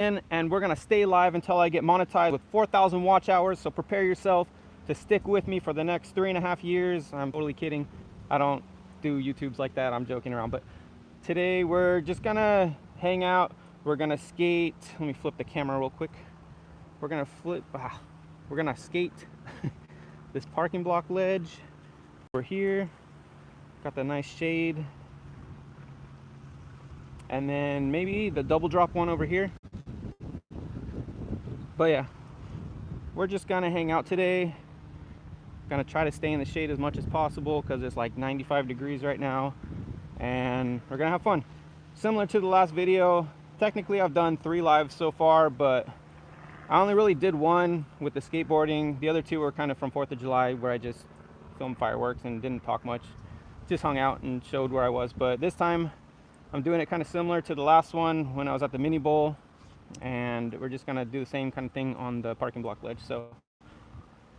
and we're gonna stay live until I get monetized with 4,000 watch hours. So prepare yourself to stick with me for the next 3.5 years. I'm totally kidding. I don't do YouTubes like that. I'm joking around. But today we're just gonna hang out. We're gonna skate. Let me flip the camera real quick. We're gonna skate this parking block ledge. We're here. Got the nice shade. And then maybe the double drop one over here. But yeah, we're just gonna hang out today. Gonna try to stay in the shade as much as possible because it's like 95 degrees right now, and we're gonna have fun. Similar to the last video, technically I've done 3 lives so far, but I only really did one with the skateboarding. The other 2 were kind of from 4th of July, where I just filmed fireworks and didn't talk much, just hung out and showed where I was. But this time I'm doing it kind of similar to the last one when I was at the mini bowl, and we're just gonna do the same kind of thing on the parking block ledge. So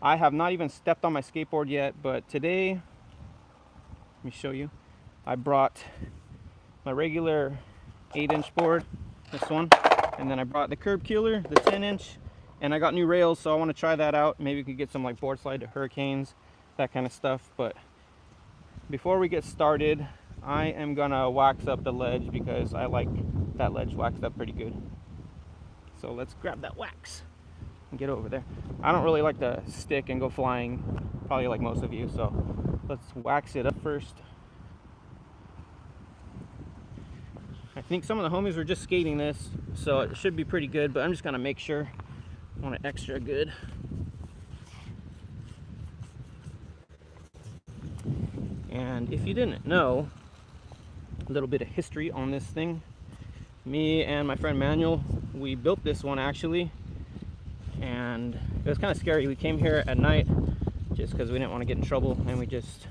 I have not even stepped on my skateboard yet, but today, let me show you. I brought my regular 8-inch board, this one, and then I brought the curb keeler, the 10-inch, and I got new rails, so I want to try that out. Maybe we could get some like board slide to hurricanes, that kind of stuff. But before we get started, I am gonna wax up the ledge because I like that ledge waxed up pretty good. So let's grab that wax and get over there. I don't really like to stick and go flying, probably like most of you, so let's wax it up first. I think some of the homies were just skating this, so it should be pretty good, but I'm just gonna make sure I want it extra good. And if you didn't know, a little bit of history on this thing. Me and my friend Manuel, we built this one actually, and it was kind of scary. We came here at night just because we didn't want to get in trouble, and we just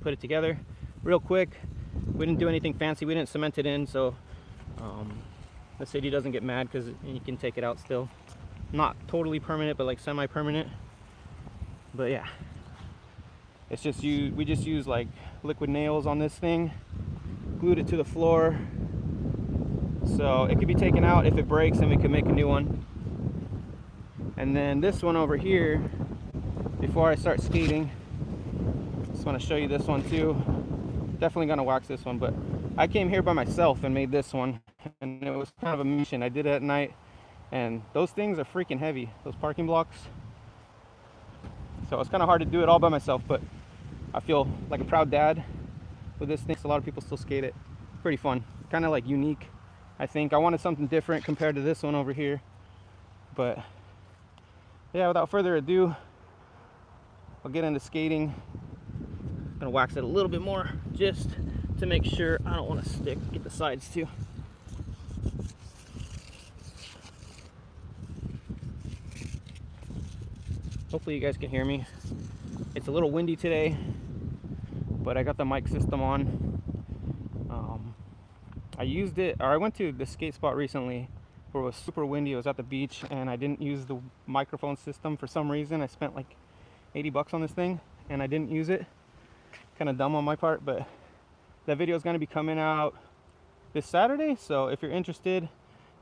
put it together real quick. We didn't do anything fancy. We didn't cement it in, so the city doesn't get mad because you can take it out still. Not totally permanent, but like semi-permanent. But yeah, it's just we just used like liquid nails on this thing, glued it to the floor, so it could be taken out. If it breaks, then we could make a new one. And then this one over here, before I start skating, just want to show you this one too. Definitely gonna wax this one, but I came here by myself and made this one, and it was kind of a mission. I did it at night, and those things are freaking heavy, those parking blocks. So it's kind of hard to do it all by myself, but I feel like a proud dad with this thing. So a lot of people still skate it. Pretty fun, kind of like unique. I think I wanted something different compared to this one over here. But yeah, without further ado, I'll get into skating. I'm gonna wax it a little bit more just to make sure I don't want to stick. Get the sides too. Hopefully you guys can hear me. It's a little windy today, but I got the mic system on. I used it, or I went to the skate spot recently where it was super windy. It was at the beach, and I didn't use the microphone system for some reason. I spent like 80 bucks on this thing, and I didn't use it. Kind of dumb on my part, but that video is going to be coming out this Saturday. So if you're interested,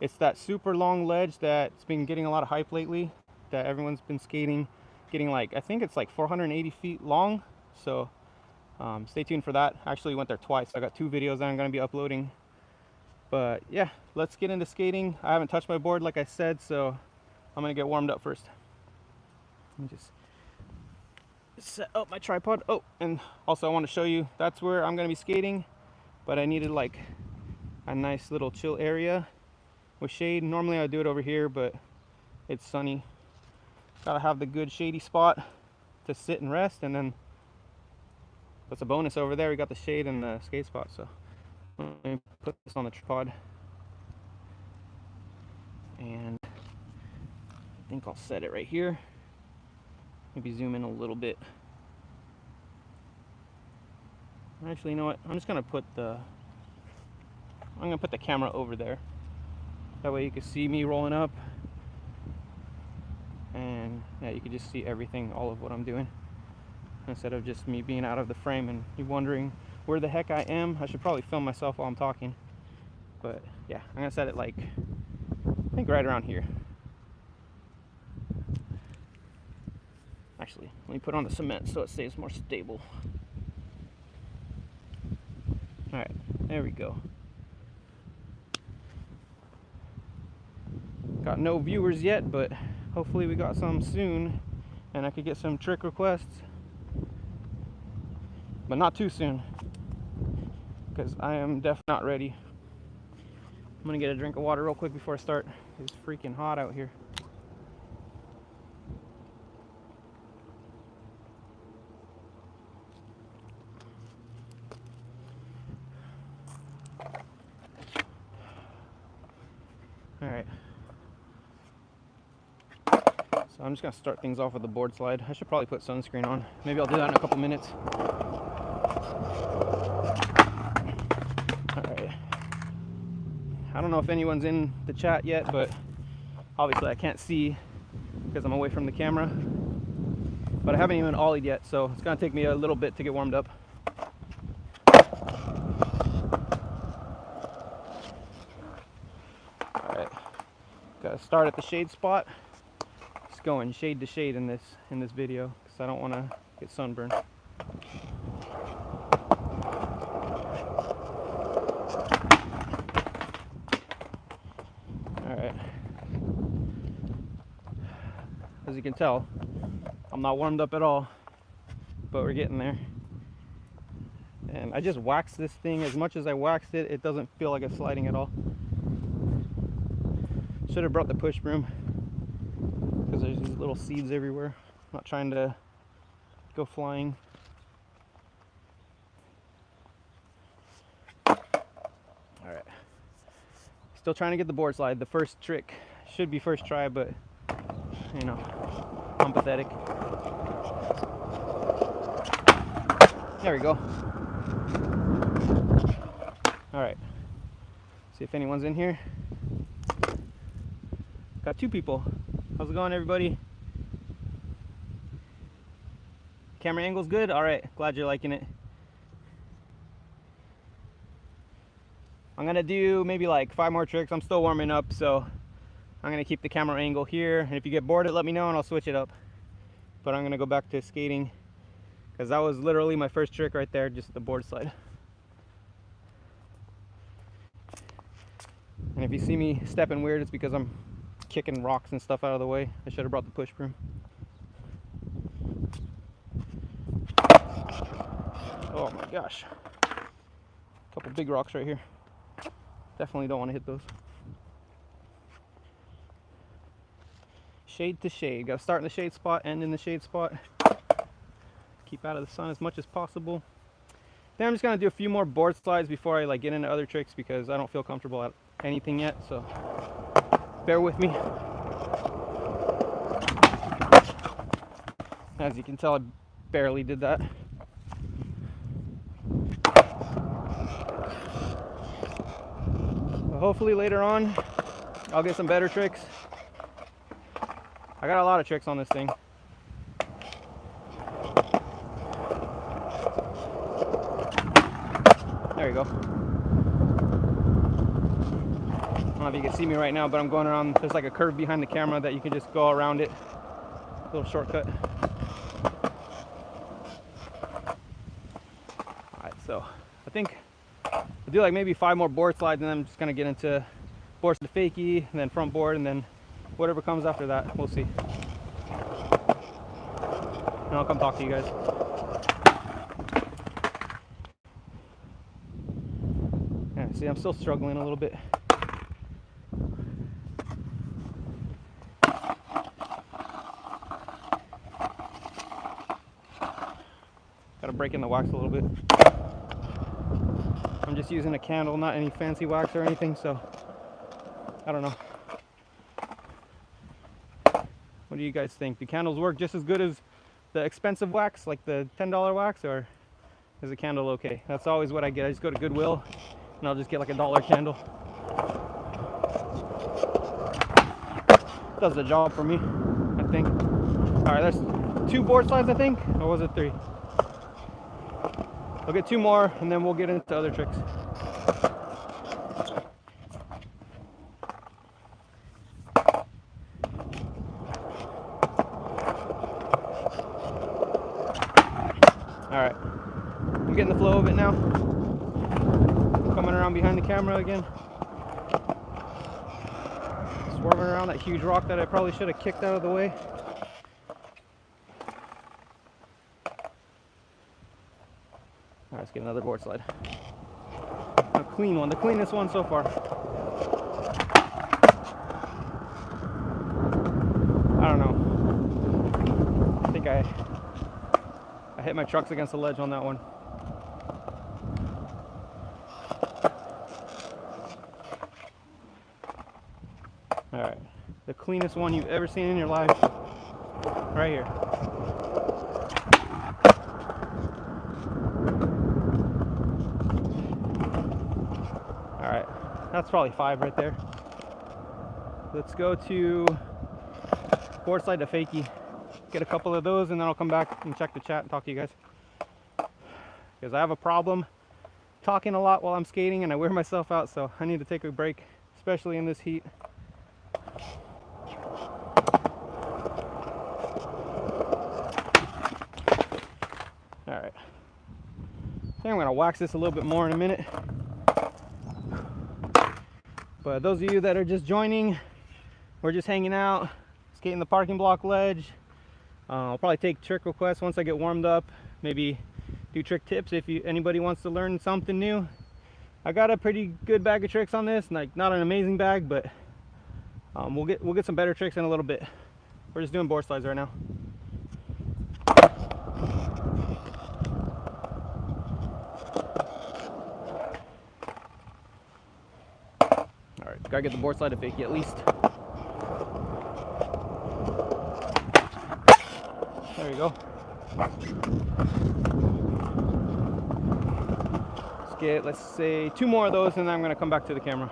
it's that super long ledge that's been getting a lot of hype lately, that everyone's been skating, getting like, I think it's like 480 feet long. So stay tuned for that. I actually went there twice. I got 2 videos that I'm going to be uploading. But yeah, let's get into skating. I haven't touched my board like I said, so I'm going to get warmed up first. Let me just set up my tripod. Oh, and also I want to show you, that's where I'm going to be skating, but I needed like a nice little chill area with shade. Normally I do it over here, but it's sunny. Gotta have the good shady spot to sit and rest, and then that's a bonus over there. We got the shade and the skate spot. So let me put this on the tripod, and I think I'll set it right here. Maybe zoom in a little bit. Actually, you know what? I'm gonna put the camera over there. That way you can see me rolling up, and yeah, you can just see everything, all of what I'm doing, instead of just me being out of the frame and you wondering where the heck I am. I should probably film myself while I'm talking, but yeah, I'm gonna set it like, I think right around here. Actually, let me put on the cement so it stays more stable. All right, there we go. Got no viewers yet, but hopefully we got some soon and I could get some trick requests, but not too soon because I am definitely not ready. I'm gonna get a drink of water real quick before I start. It's freaking hot out here. All right. So I'm just gonna start things off with the board slide. I should probably put sunscreen on. Maybe I'll do that in a couple minutes. All right. I don't know if anyone's in the chat yet, but obviously I can't see because I'm away from the camera. But I haven't even ollied yet, so it's gonna take me a little bit to get warmed up. All right. Gotta start at the shade spot. Just going shade to shade in this video because I don't want to get sunburned. All right. As you can tell, I'm not warmed up at all, but we're getting there. And I just waxed this thing. As much as I waxed it, it doesn't feel like it's sliding at all. Should have brought the push broom because there's these little seeds everywhere. I'm not trying to go flying. All right. Still trying to get the board slide. The first trick should be first try, but you know, I'm pathetic. There we go. All right. See if anyone's in here. Got two people. How's it going, everybody? Camera angle's good? All right, glad you're liking it. I'm gonna do maybe like 5 more tricks. I'm still warming up, so I'm gonna keep the camera angle here. And if you get bored, let me know and I'll switch it up. But I'm gonna go back to skating because that was literally my first trick right there, just the board slide. And if you see me stepping weird, it's because I'm kicking rocks and stuff out of the way. I should have brought the push broom. Oh my gosh. A couple big rocks right here. Definitely don't want to hit those. Shade to shade. Got to start in the shade spot, end in the shade spot. Keep out of the sun as much as possible. Then I'm just going to do a few more board slides before I get into other tricks because I don't feel comfortable at anything yet, so bear with me. As you can tell, I barely did that. But hopefully later on I'll get some better tricks. I got a lot of tricks on this thing. There you go. I don't know if you can see me right now, but I'm going around. There's like a curve behind the camera that you can just go around it. A little shortcut. Alright, so I think I'll do like maybe 5 more board slides and then I'm just going to get into board to fakie and then front board and then whatever comes after that, we'll see. And I'll come talk to you guys. Yeah, see, I'm still struggling a little bit. Gotta break in the wax a little bit. I'm just using a candle, not any fancy wax or anything, so I don't know. What do you guys think? Do candles work just as good as the expensive wax, like the $10 wax, or is a candle okay? That's always what I get. I just go to Goodwill and I'll just get like a $1 candle. Does the job for me, I think. All right, there's 2 board slides, I think, or was it 3? I'll get 2 more and then we'll get into other tricks. I'm getting the flow of it now. Coming around behind the camera again. Swerving around that huge rock that I probably should have kicked out of the way. Alright, let's get another board slide. A clean one, the cleanest one so far. I don't know. I think I hit my trucks against the ledge on that one. Alright, the cleanest one you've ever seen in your life. Right here. Alright, that's probably 5 right there. Let's go to board slide to fakie. Get a couple of those and then I'll come back and check the chat and talk to you guys. Because I have a problem talking a lot while I'm skating and I wear myself out, so I need to take a break, especially in this heat. Alright. I think I'm going to wax this a little bit more in a minute. But those of you that are just joining, we're just hanging out, skating the parking block ledge. I'll probably take trick requests once I get warmed up. Maybe do trick tips if anybody wants to learn something new. I got a pretty good bag of tricks on this, like not an amazing bag, but we'll get some better tricks in a little bit. We're just doing board slides right now. All right, gotta get the board slide to fakie at least. There you go. Let's get, let's say, 2 more of those and then I'm going to come back to the camera.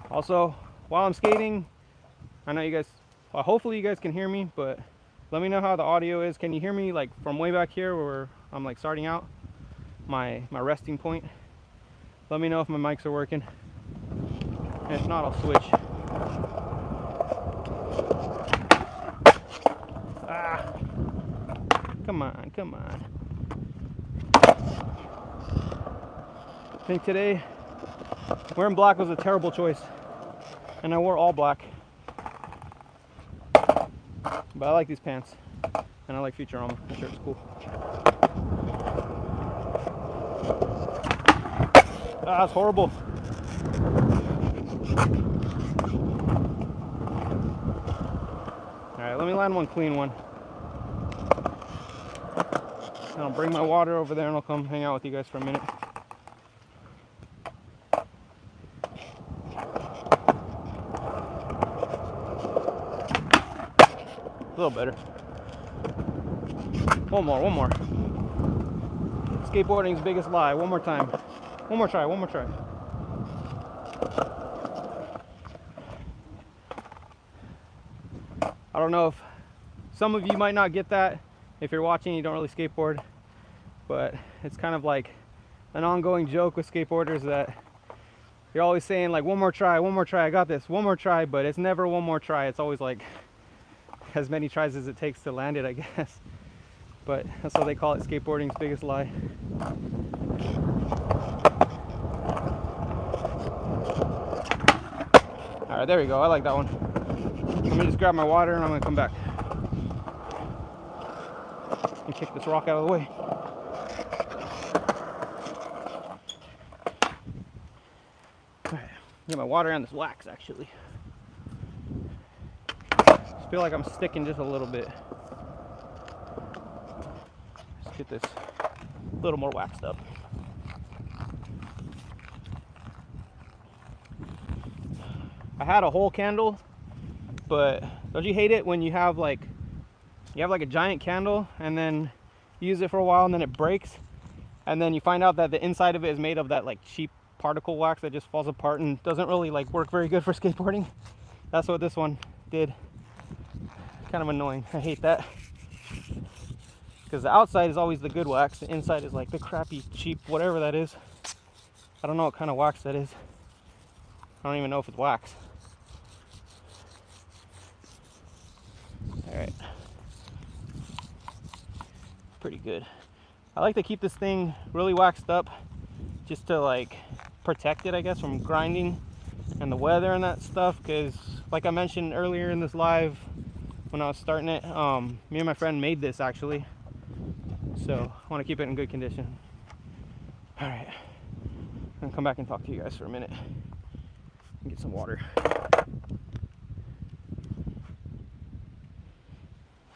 Also, while I'm skating, I know you guys, well, hopefully you guys can hear me, but let me know how the audio is. Can you hear me like from way back here where I'm like starting out, my resting point? Let me know if my mics are working. And if not, I'll switch. Ah, come on, come on. I think today wearing black was a terrible choice, and I wore all black. But I like these pants, and I like Futurama. The shirt's cool. Ah, that's horrible. Alright, let me land one clean one. And I'll bring my water over there and I'll come hang out with you guys for a minute. A little better. One more. Skateboarding's biggest lie. One more time. One more try. I don't know if some of you might not get that if you're watching, you don't really skateboard, but it's kind of like an ongoing joke with skateboarders that you're always saying like one more try, I got this, one more try, but it's never one more try. It's always like as many tries as it takes to land it, I guess. But that's why they call it skateboarding's biggest lie. All right, there we go. I like that one. Let me just grab my water and I'm gonna come back and kick this rock out of the way. All right, get my water and this wax actually. I feel like I'm sticking just a little bit. Let's get this a little more waxed up. I had a whole candle, but don't you hate it when you have like a giant candle and then you use it for a while and then it breaks and then you find out that the inside of it is made of that like cheap particle wax that just falls apart and doesn't really like work very good for skateboarding? That's what this one did. Kind of annoying. I hate that, because the outside is always the good wax, the inside is like the crappy cheap whatever that is. I don't know what kind of wax that is. I don't even know if it's wax. All right, pretty good. I like to keep this thing really waxed up just to like protect it, I guess, from grinding and the weather and that stuff, because like I mentioned earlier in this live when I was starting it, me and my friend made this actually, so I want to keep it in good condition. All right, I'm gonna come back and talk to you guys for a minute and get some water.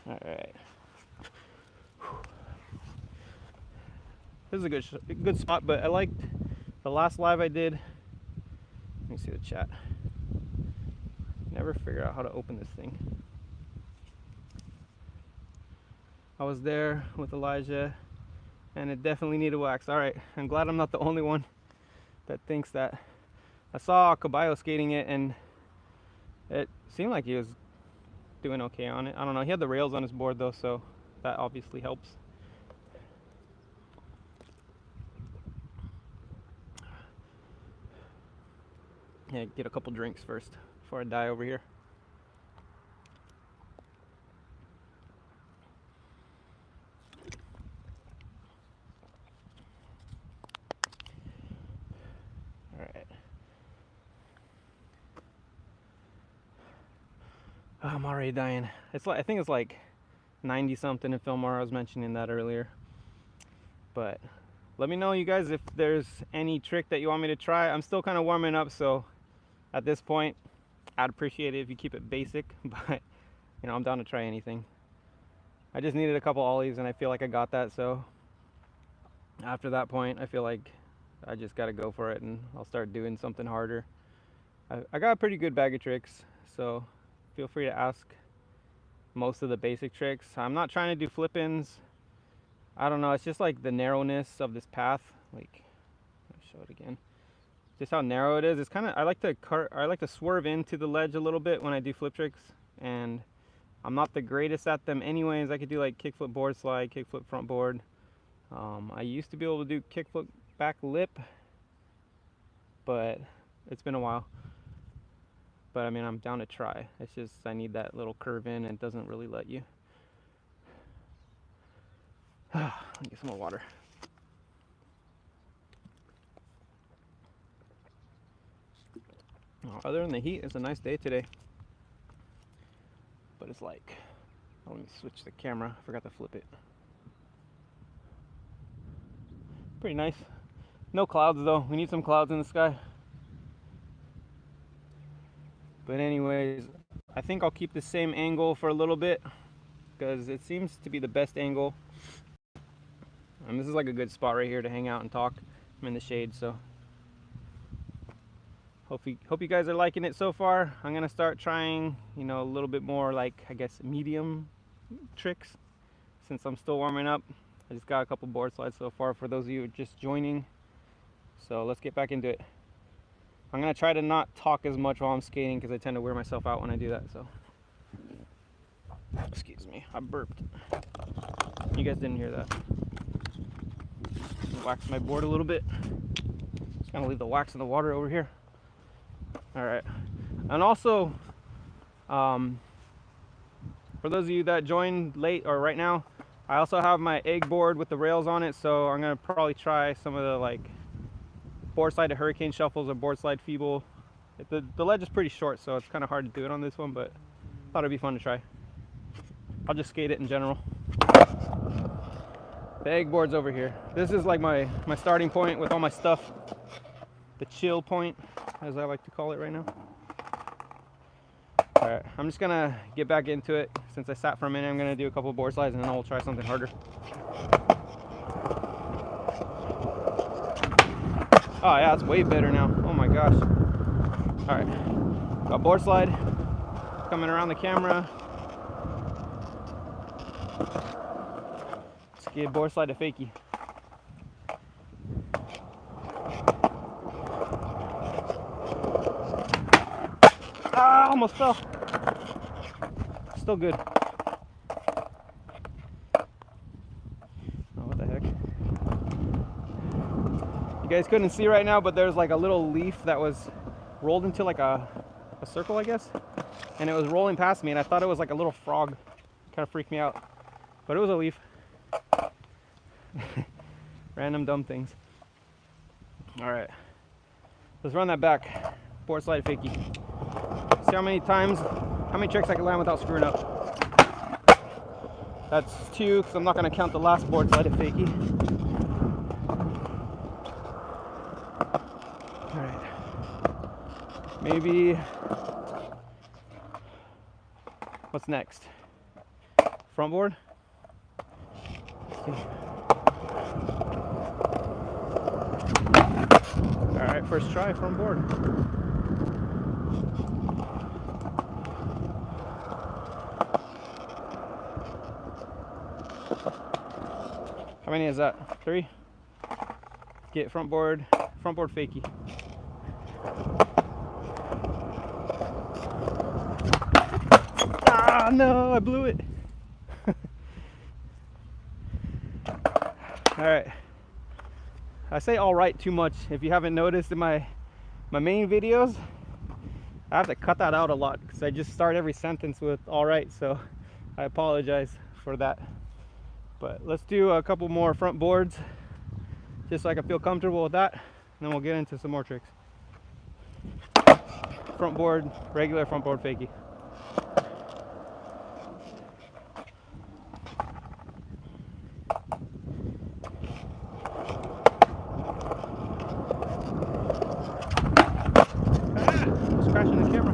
All right, this is a good spot, but I liked the last live I did. Let me see the chat. Never figure out how to open this thing. I was there with Elijah and it definitely needed wax. All right, I'm glad I'm not the only one that thinks that. I saw Caballo skating it and it seemed like he was doing okay on it. I don't know, he had the rails on his board though, so that obviously helps. Yeah, get a couple drinks first before I die over here. All right. Oh, I'm already dying. It's like, I think it's like 90 something in Fillmore. I was mentioning that earlier. But let me know, you guys, if there's any trick that you want me to try. I'm still kind of warming up, so at this point, I'd appreciate it if you keep it basic, but you know, I'm down to try anything. I just needed a couple ollies and I feel like I got that, so after that point, I feel like I just gotta go for it and I'll start doing something harder. I got a pretty good bag of tricks, so feel free to ask most of the basic tricks. I'm not trying to do flip-ins. I don't know, it's just like the narrowness of this path. Like, I'll show it again. Just how narrow it is. It's kind of, I like to swerve into the ledge a little bit when I do flip tricks, and I'm not the greatest at them anyways. I could do like kickflip board slide, kickflip front board. I used to be able to do kickflip back lip, but it's been a while. But I mean, I'm down to try. It's just I need that little curve in and it doesn't really let you. Let me get some more water. Other than the heat, it's a nice day today. But it's like, oh, let me switch the camera. I forgot to flip it. Pretty nice. No clouds though. We need some clouds in the sky. But anyways, I think I'll keep the same angle for a little bit because it seems to be the best angle. And this is like a good spot right here to hang out and talk. I'm in the shade, so hope you guys are liking it so far. I'm gonna start trying, you know, a little bit more like, I guess, medium tricks since I'm still warming up. I just got a couple board slides so far for those of you just joining. So let's get back into it. I'm gonna try to not talk as much while I'm skating because I tend to wear myself out when I do that. So, excuse me, I burped. You guys didn't hear that. Wax my board a little bit. Just gonna leave the wax in the water over here. All right, and also, for those of you that joined late or right now, I also have my egg board with the rails on it. So I'm gonna probably try some of the like board slide to hurricane shuffles or board slide feeble. The ledge is pretty short, so it's kind of hard to do it on this one, but I thought it'd be fun to try. I'll just skate it in general. The egg board's over here. This is like my starting point with all my stuff. The chill point, as I like to call it right now. All right, I'm just gonna get back into it. Since I sat for a minute, I'm gonna do a couple board slides and then we'll try something harder. Oh yeah, it's way better now. Oh my gosh. All right, got board slide coming around the camera. Let's get board slide to fakie. Ah, almost fell. Still good. Oh, what the heck. You guys couldn't see right now, but there's like a little leaf that was rolled into like a circle, I guess. And it was rolling past me and I thought it was like a little frog. Kind of freaked me out. But it was a leaf. Random dumb things. All right, let's run that back. Board slide fakie. See how many tricks I can land without screwing up. That's 2, because I'm not going to count the last board slide fakie. All right. Maybe, what's next? Front board? All right, first try, front board. How many is that? 3? Get front board fakie. Ah, no, I blew it. All right. I say all right too much. If you haven't noticed in my main videos, I have to cut that out a lot because I just start every sentence with all right. So I apologize for that. But let's do a couple more front boards just so I can feel comfortable with that. And then we'll get into some more tricks. Front board, regular front board fakie. Crashing the camera.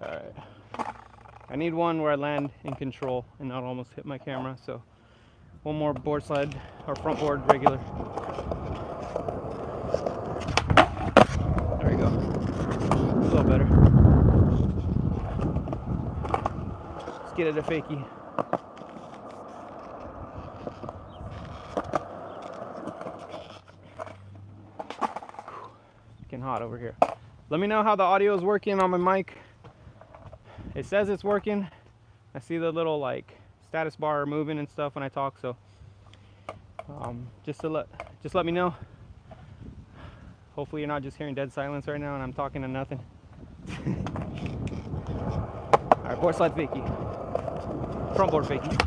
All right. I need one where I land in control and not almost hit my camera. So one more board slide or front board regular. There we go. A little better. Let's get it a fakie. Getting hot over here. Let me know how the audio is working on my mic. It says it's working. I see the little like status bar moving and stuff when I talk, so just let me know. Hopefully you're not just hearing dead silence right now and I'm talking to nothing. All right, board slide fakie. Front board fakie.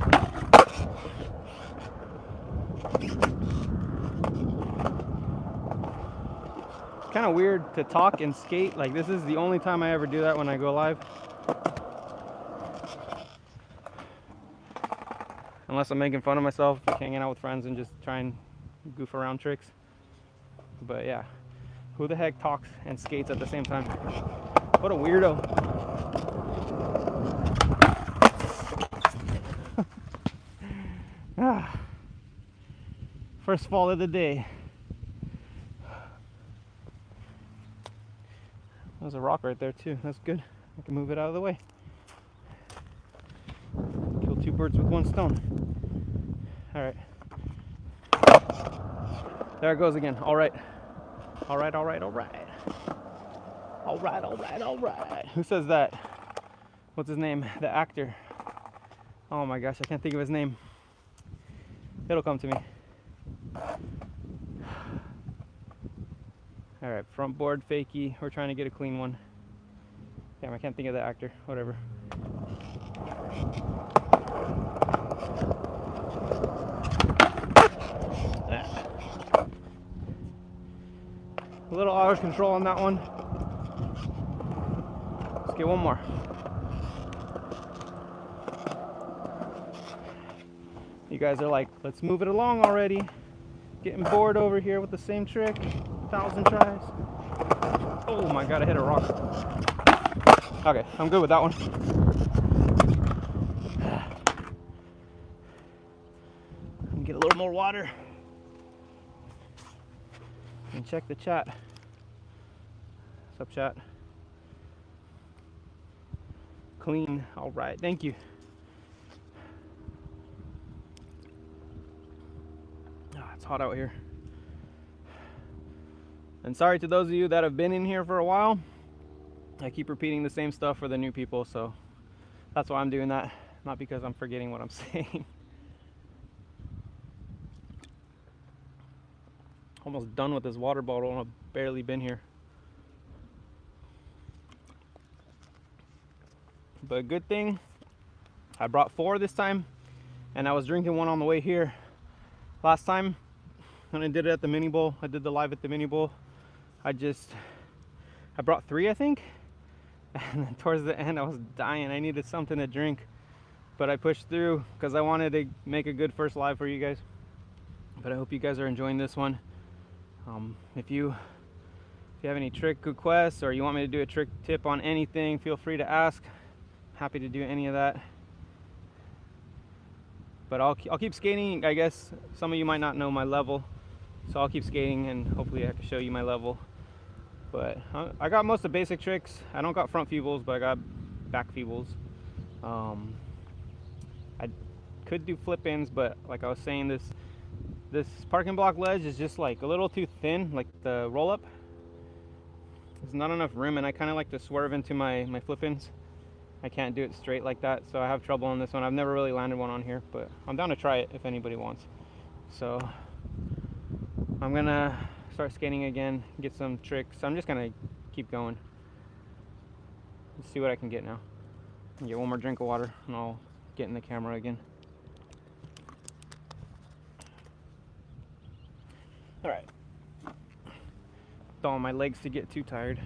Kind of weird to talk and skate. Like, this is the only time I ever do that when I go live. Unless I'm making fun of myself, like hanging out with friends and just trying goof around tricks. But yeah, who the heck talks and skates at the same time? What a weirdo. First fall of the day. There's a rock right there too. That's good. I can move it out of the way. Kill 2 birds with 1 stone. All right. There it goes again. All right. All right, all right, all right. All right, all right, all right. Who says that? What's his name? The actor. Oh my gosh, I can't think of his name. It'll come to me. All right, front board fakie. We're trying to get a clean one. Damn, I can't think of the actor. Whatever. A little out of control on that one. Let's get one more. You guys are like, let's move it along already. Getting bored over here with the same trick. 1,000 tries. Oh my god, I hit a rock. Okay, I'm good with that one. Get a little more water. And check the chat. What's up, chat? Clean. All right, thank you. It's hot out here. And sorry to those of you that have been in here for a while. I keep repeating the same stuff for the new people, so that's why I'm doing that. Not because I'm forgetting what I'm saying. Almost done with this water bottle and I've barely been here. But good thing I brought 4 this time, and I was drinking one on the way here. Last time when I did it at the mini bowl, I did the live at the mini bowl, I brought 3, I think, and then towards the end I was dying. I needed something to drink, but I pushed through because I wanted to make a good first live for you guys. But I hope you guys are enjoying this one. If you have any trick requests, or you want me to do a trick tip on anything, feel free to ask. Happy to do any of that. But I'll keep skating. I guess some of you might not know my level, so I'll keep skating and hopefully I can show you my level. But I got most of the basic tricks. I don't got front feebles, but I got back feebles. I could do flip-ins, but like I was saying, this parking block ledge is just like a little too thin, like the roll-up. There's not enough room, and I kind of like to swerve into my flip-ins. I can't do it straight like that, so I have trouble on this one. I've never really landed one on here, but I'm down to try it if anybody wants. So I'm gonna start skating again, get some tricks. I'm just gonna keep going. Let's see what I can get now. Get one more drink of water and I'll get in the camera again. All right. Don't want my legs to get too tired.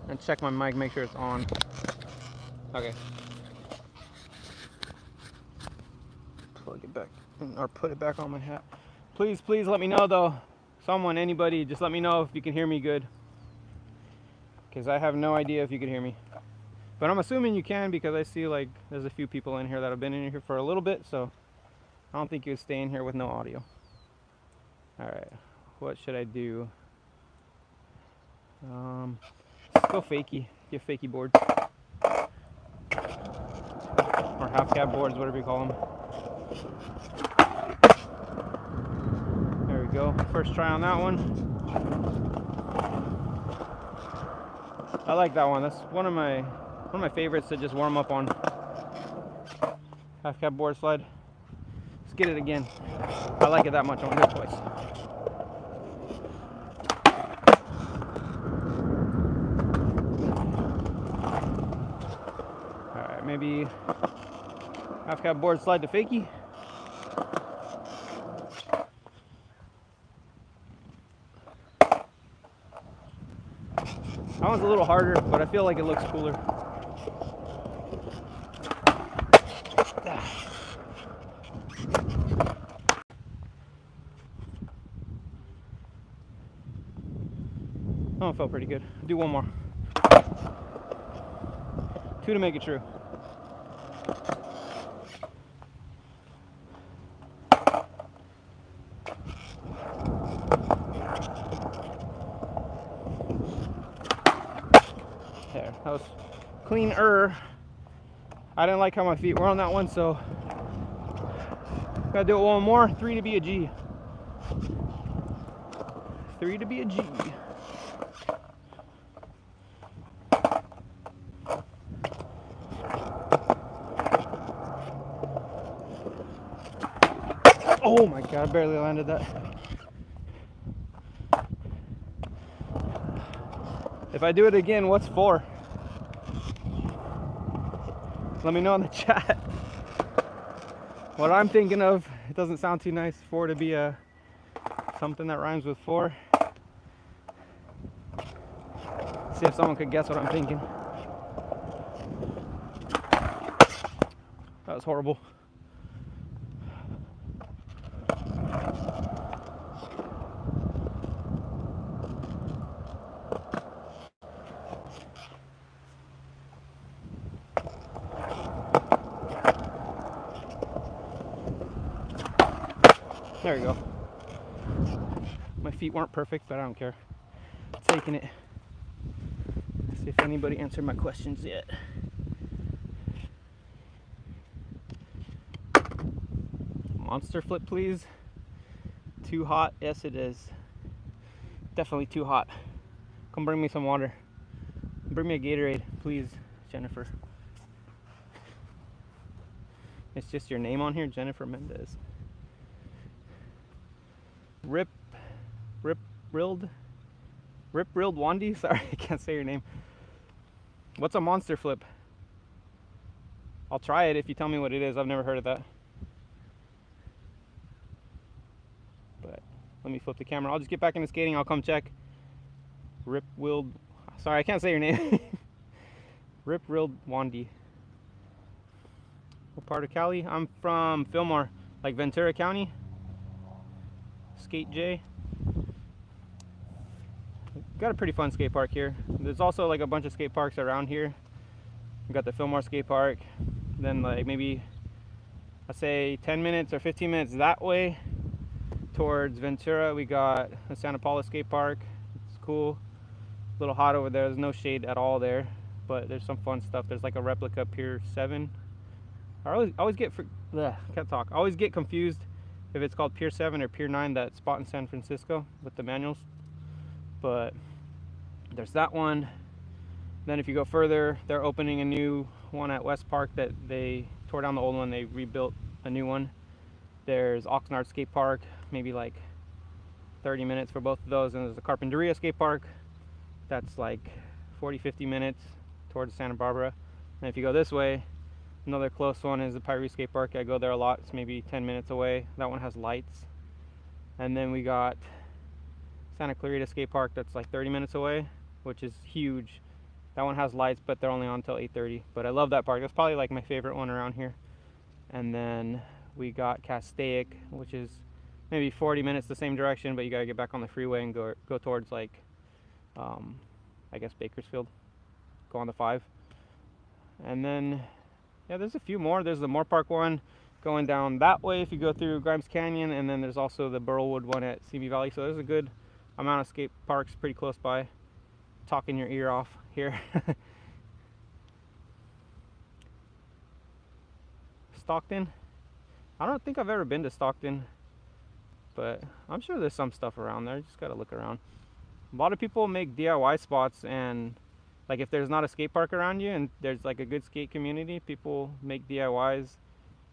And check my mic, make sure it's on. Okay. Plug it back, or put it back on my hat. Please let me know though. Someone, anybody, just let me know if you can hear me good. Because I have no idea if you can hear me. But I'm assuming you can, because I see like there's a few people in here that have been in here for a little bit, so I don't think you would stay in here with no audio. Alright, what should I do? Let's go fakie. Get fakie boards. Or half cab boards, whatever you call them. There we go. First try on that one. I like that one. That's one of my favorites to just warm up on. Half cab board slide. Let's get it again. I like it that much. I want to do it twice. Alright, maybe half cab board slide to fakie. That one's a little harder, but I feel like it looks cooler. That one felt pretty good. Do one more. 2 to make it true. There, that was cleaner. I didn't like how my feet were on that one, so gotta do it one more. 3 to be a G. 3 to be a G. Oh my god, I barely landed that. If I do it again, what's 4? Let me know in the chat. What I'm thinking of, it doesn't sound too nice. 4 to be a something that rhymes with 4. See if someone could guess what I'm thinking. That was horrible. There we go. My feet weren't perfect, but I don't care. Taking it. Let's see if anybody answered my questions yet. Monster flip, please. Too hot? Yes, it is. Definitely too hot. Come bring me some water. Bring me a Gatorade, please, Jennifer. It's just your name on here, Jennifer Mendez. Rip Rip-Rilled Wandy? Sorry, I can't say your name. What's a monster flip? I'll try it if you tell me what it is. I've never heard of that. But let me flip the camera. I'll just get back into skating. I'll come check. Rip-Willed. Sorry, I can't say your name. Rip-Rilled Wandy. What part of Cali? I'm from Fillmore, like Ventura County. Skate J. Got a pretty fun skate park here. There's also like a bunch of skate parks around here. We got the Fillmore skate park. Then like maybe I'd say 10 minutes or 15 minutes that way towards Ventura, we got the Santa Paula skate park. It's cool. A little hot over there. There's no shade at all there, but there's some fun stuff. There's like a replica Pier 7. I always get can't talk. I always get confused if it's called Pier 7 or Pier 9, that spot in San Francisco with the manuals. But there's that one. Then if you go further, they're opening a new one at West Park that they tore down the old one. They rebuilt a new one. There's Oxnard Skate Park, maybe like 30 minutes for both of those. And there's the Carpinteria Skate Park. That's like 40-50 minutes towards Santa Barbara. And if you go this way, another close one is the Pirate Skate Park. I go there a lot. It's maybe 10 minutes away. That one has lights. And then we got Santa Clarita Skate Park that's like 30 minutes away, which is huge. That one has lights, but they're only on until 8:30. But I love that park. That's probably like my favorite one around here. And then we got Castaic, which is maybe 40 minutes the same direction, but you gotta get back on the freeway and go towards like, I guess Bakersfield. Go on the 5. And then, yeah, there's a few more. There's the Moore Park one going down that way if you go through Grimes Canyon, and then there's also the Burlwood one at CB Valley. So there's a good amount of skate parks pretty close by. Talking your ear off here. Stockton. I don't think I've ever been to Stockton, but I'm sure there's some stuff around there. You just gotta look around. A lot of people make DIY spots, and like if there's not a skate park around you and there's like a good skate community, people make DIYs.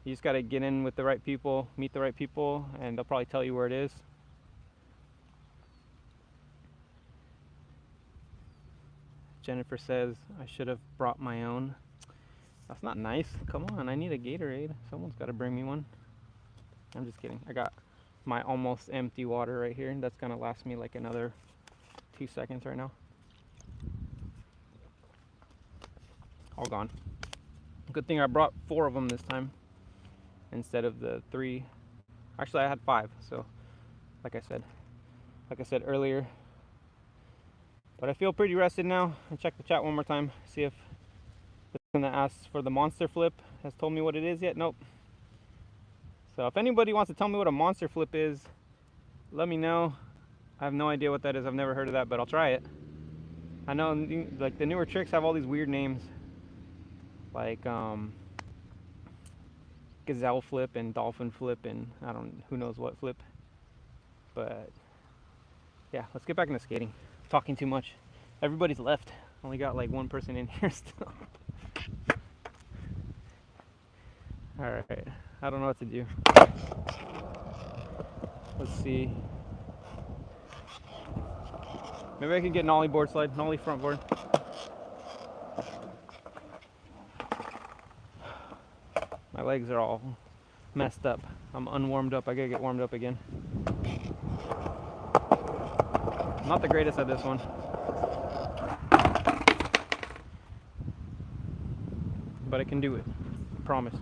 You just gotta get in with the right people, meet the right people, and they'll probably tell you where it is. Jennifer says I should have brought my own. That's not nice. Come on, I need a Gatorade. Someone's got to bring me one. I'm just kidding. I got my almost empty water right here. That's gonna last me like another 2 seconds right now. All gone. Good thing I brought 4 of them this time instead of the 3. Actually, I had 5. So, like I said earlier. But I feel pretty rested now. I'll check the chat one more time, see if the person that asked for the monster flip has told me what it is yet. Nope. So if anybody wants to tell me what a monster flip is, let me know. I have no idea what that is. I've never heard of that, but I'll try it. I know like the newer tricks have all these weird names, like gazelle flip and dolphin flip and I don't who knows what flip. But yeah, let's get back into skating. Talking too much. Everybody's left. Only got like one person in here still. Alright, I don't know what to do. Let's see. Maybe I can get an ollie board slide, an ollie front board. My legs are all messed up. I'm unwarmed up. I gotta get warmed up again. Not the greatest at this one. But I can do it. I promise.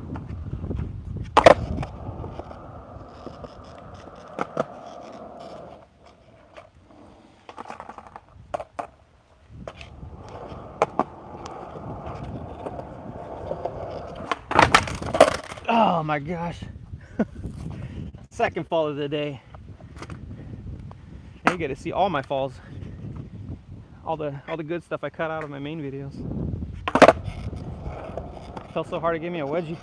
Oh my gosh. Second fall of the day. You get to see all my falls, all the good stuff I cut out of my main videos. Felt so hard to give me a wedgie.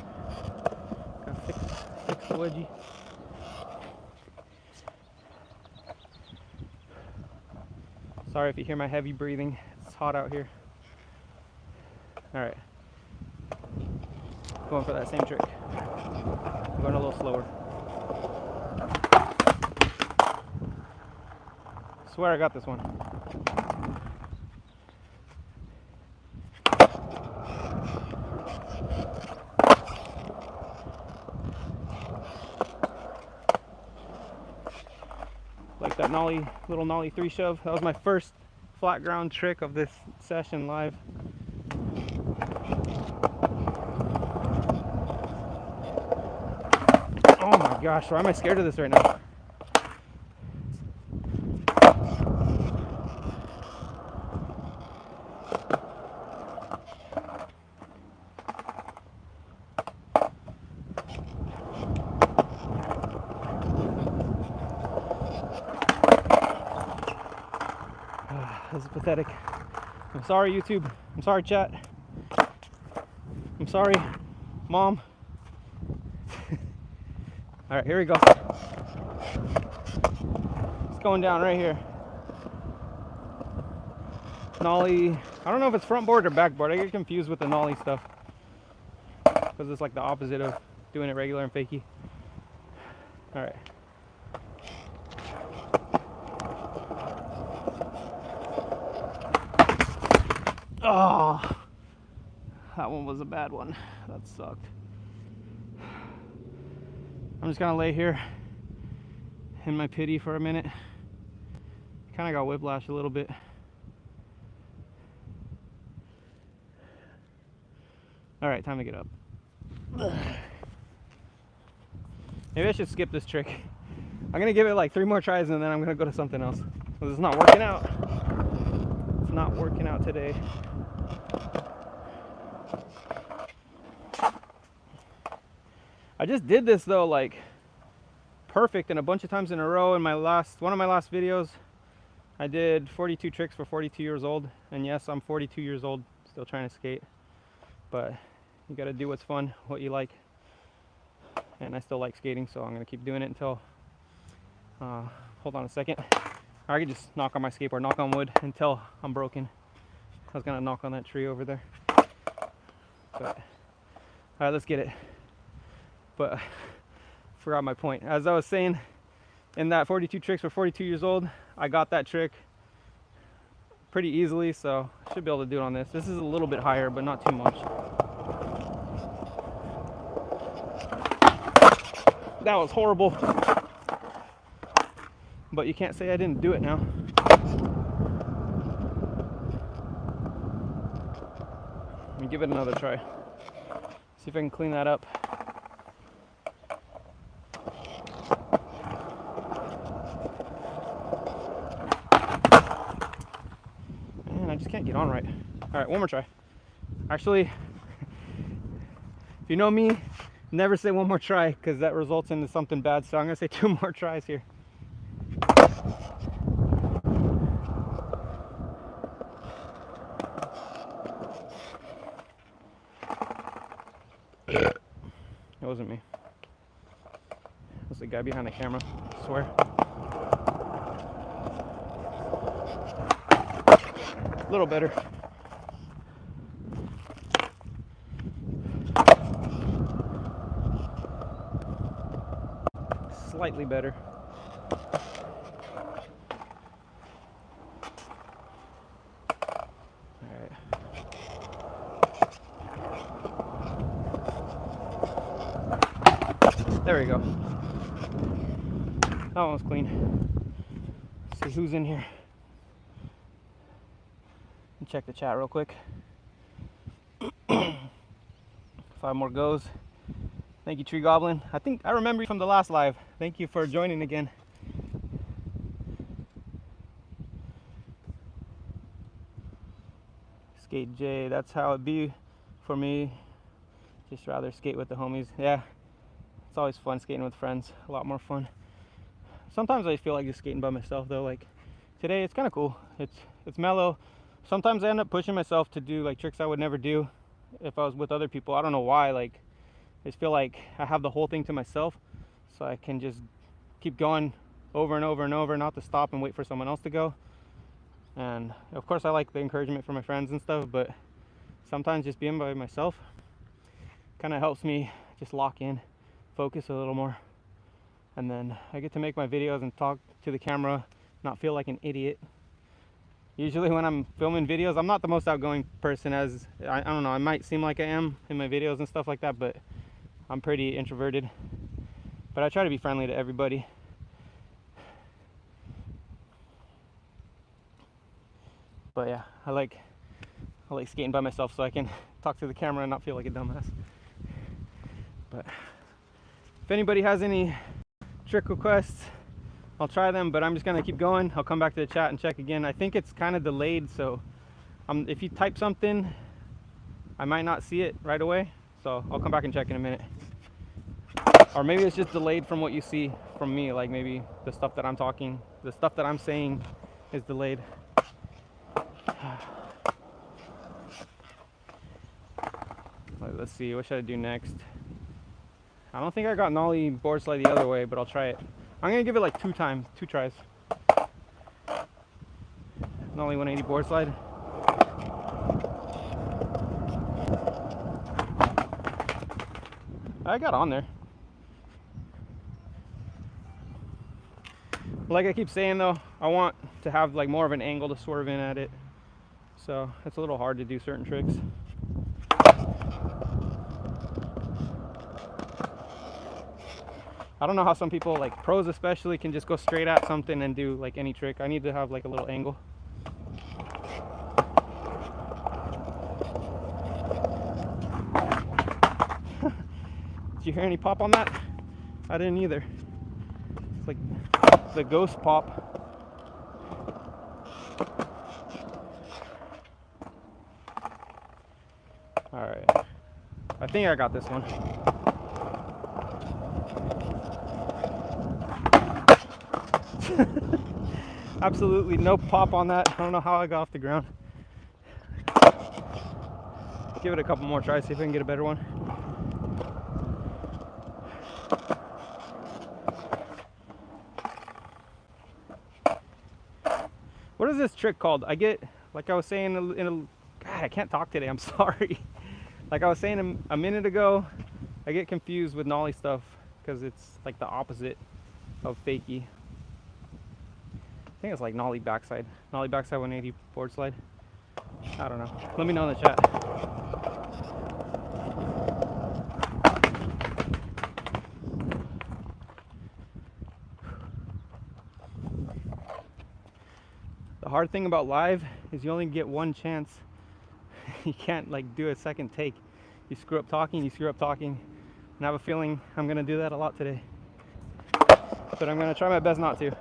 Gotta fix the wedgie. Sorry if you hear my heavy breathing. It's hot out here. All right, going for that same trick. I'm going a little slower. swear I got this one. Like that nollie, little nollie 3 shove. That was my first flat ground trick of this session live. Oh my gosh, why am I scared of this right now? This is pathetic. I'm sorry, YouTube. I'm sorry, chat. I'm sorry, Mom. All right, here we go. It's going down right here. Nollie. I don't know if it's front board or back board. I get confused with the nollie stuff because it's like the opposite of doing it regular and fakie. All right. Oh, that one was a bad one. That sucked. I'm just gonna lay here in my pity for a minute. Kind of got whiplash a little bit. All right, time to get up. Maybe I should skip this trick. I'm gonna give it like 3 more tries and then I'm gonna go to something else. Because it's not working out. It's not working out today. I just did this though, like perfect, and a bunch of times in a row. In my one of my last videos, I did 42 tricks for 42 years old, and yes, I'm 42 years old, still trying to skate. But you got to do what's fun, what you like, and I still like skating, so I'm gonna keep doing it until. Hold on a second. Or I could just knock on my skateboard, knock on wood until I'm broken. I was gonna knock on that tree over there. But all right, let's get it. But I forgot my point. As I was saying, in that 42 tricks for 42 years old, I got that trick pretty easily, so I should be able to do it on this. This is a little bit higher, but not too much. That was horrible. But you can't say I didn't do it now. Let me give it another try. See if I can clean that up. Man, I just can't get on right. All right, one more try. Actually, if you know me, never say one more try because that results into something bad. So I'm gonna say 2 more tries here. It wasn't me. It was the guy behind the camera, I swear. A little better. Slightly better. There we go. That one was clean. Let's see who's in here. Check the chat real quick. 5 more goes. Thank you, Tree Goblin. I think I remember you from the last live. Thank you for joining again. Skate J, that's how it be for me. Just rather skate with the homies. Yeah. It's always fun skating with friends, a lot more fun. Sometimes I feel like just skating by myself though. Like today it's kind of cool. It's mellow. Sometimes I end up pushing myself to do like tricks I would never do if I was with other people. I don't know why. Like I just feel like I have the whole thing to myself, so I can just keep going over and over and over, not to stop and wait for someone else to go. And of course I like the encouragement from my friends and stuff, but sometimes just being by myself kind of helps me just lock in, focus a little more, and then I get to make my videos and talk to the camera not feel like an idiot. Usually when I'm filming videos, I'm not the most outgoing person, as I don't know, I might seem like I am in my videos and stuff like that, but I'm pretty introverted. But I try to be friendly to everybody. But yeah, I like skating by myself so I can talk to the camera and not feel like a dumbass. But if anybody has any trick requests, I'll try them, but I'm just gonna keep going. I'll come back to the chat and check again. I think it's kind of delayed, so if you type something, I might not see it right away. So I'll come back and check in a minute. Or maybe it's just delayed from what you see from me. Like maybe the stuff that I'm saying is delayed. Let's see, what should I do next? I don't think I got nollie board slide the other way, but I'll try it. I'm gonna give it like two tries. Nollie 180 board slide. I got on there. Like I keep saying though, I want to have like more of an angle to swerve in at it. So it's a little hard to do certain tricks. I don't know how some people, like pros especially, can just go straight at something and do like any trick. I need to have like a little angle. Did you hear any pop on that? I didn't either. It's like the ghost pop. Alright. I think I got this one. Absolutely no pop on that. I don't know how I got off the ground. Give it a couple more tries, see if I can get a better one. What is this trick called? I get, like I was saying God, I can't talk today, I'm sorry. Like I was saying a minute ago, I get confused with nollie stuff because it's like the opposite of fakie. I think it's like nollie backside 180 board slide. I don't know. Let me know in the chat. The hard thing about live is you only get one chance. You can't like do a second take. You screw up talking, and I have a feeling I'm gonna do that a lot today. But I'm gonna try my best not to.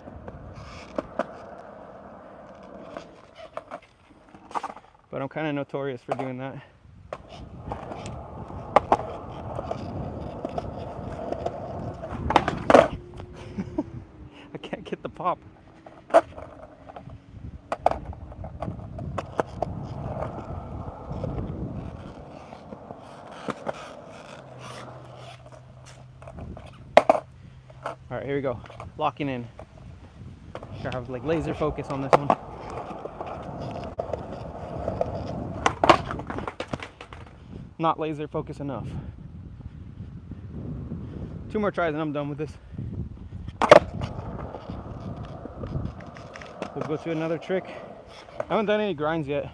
But I'm kind of notorious for doing that. I can't get the pop. All right, here we go. Locking in. Gotta have like laser focus on this one. Not laser focus enough. 2 more tries and I'm done with this. We'll go to another trick. I haven't done any grinds yet.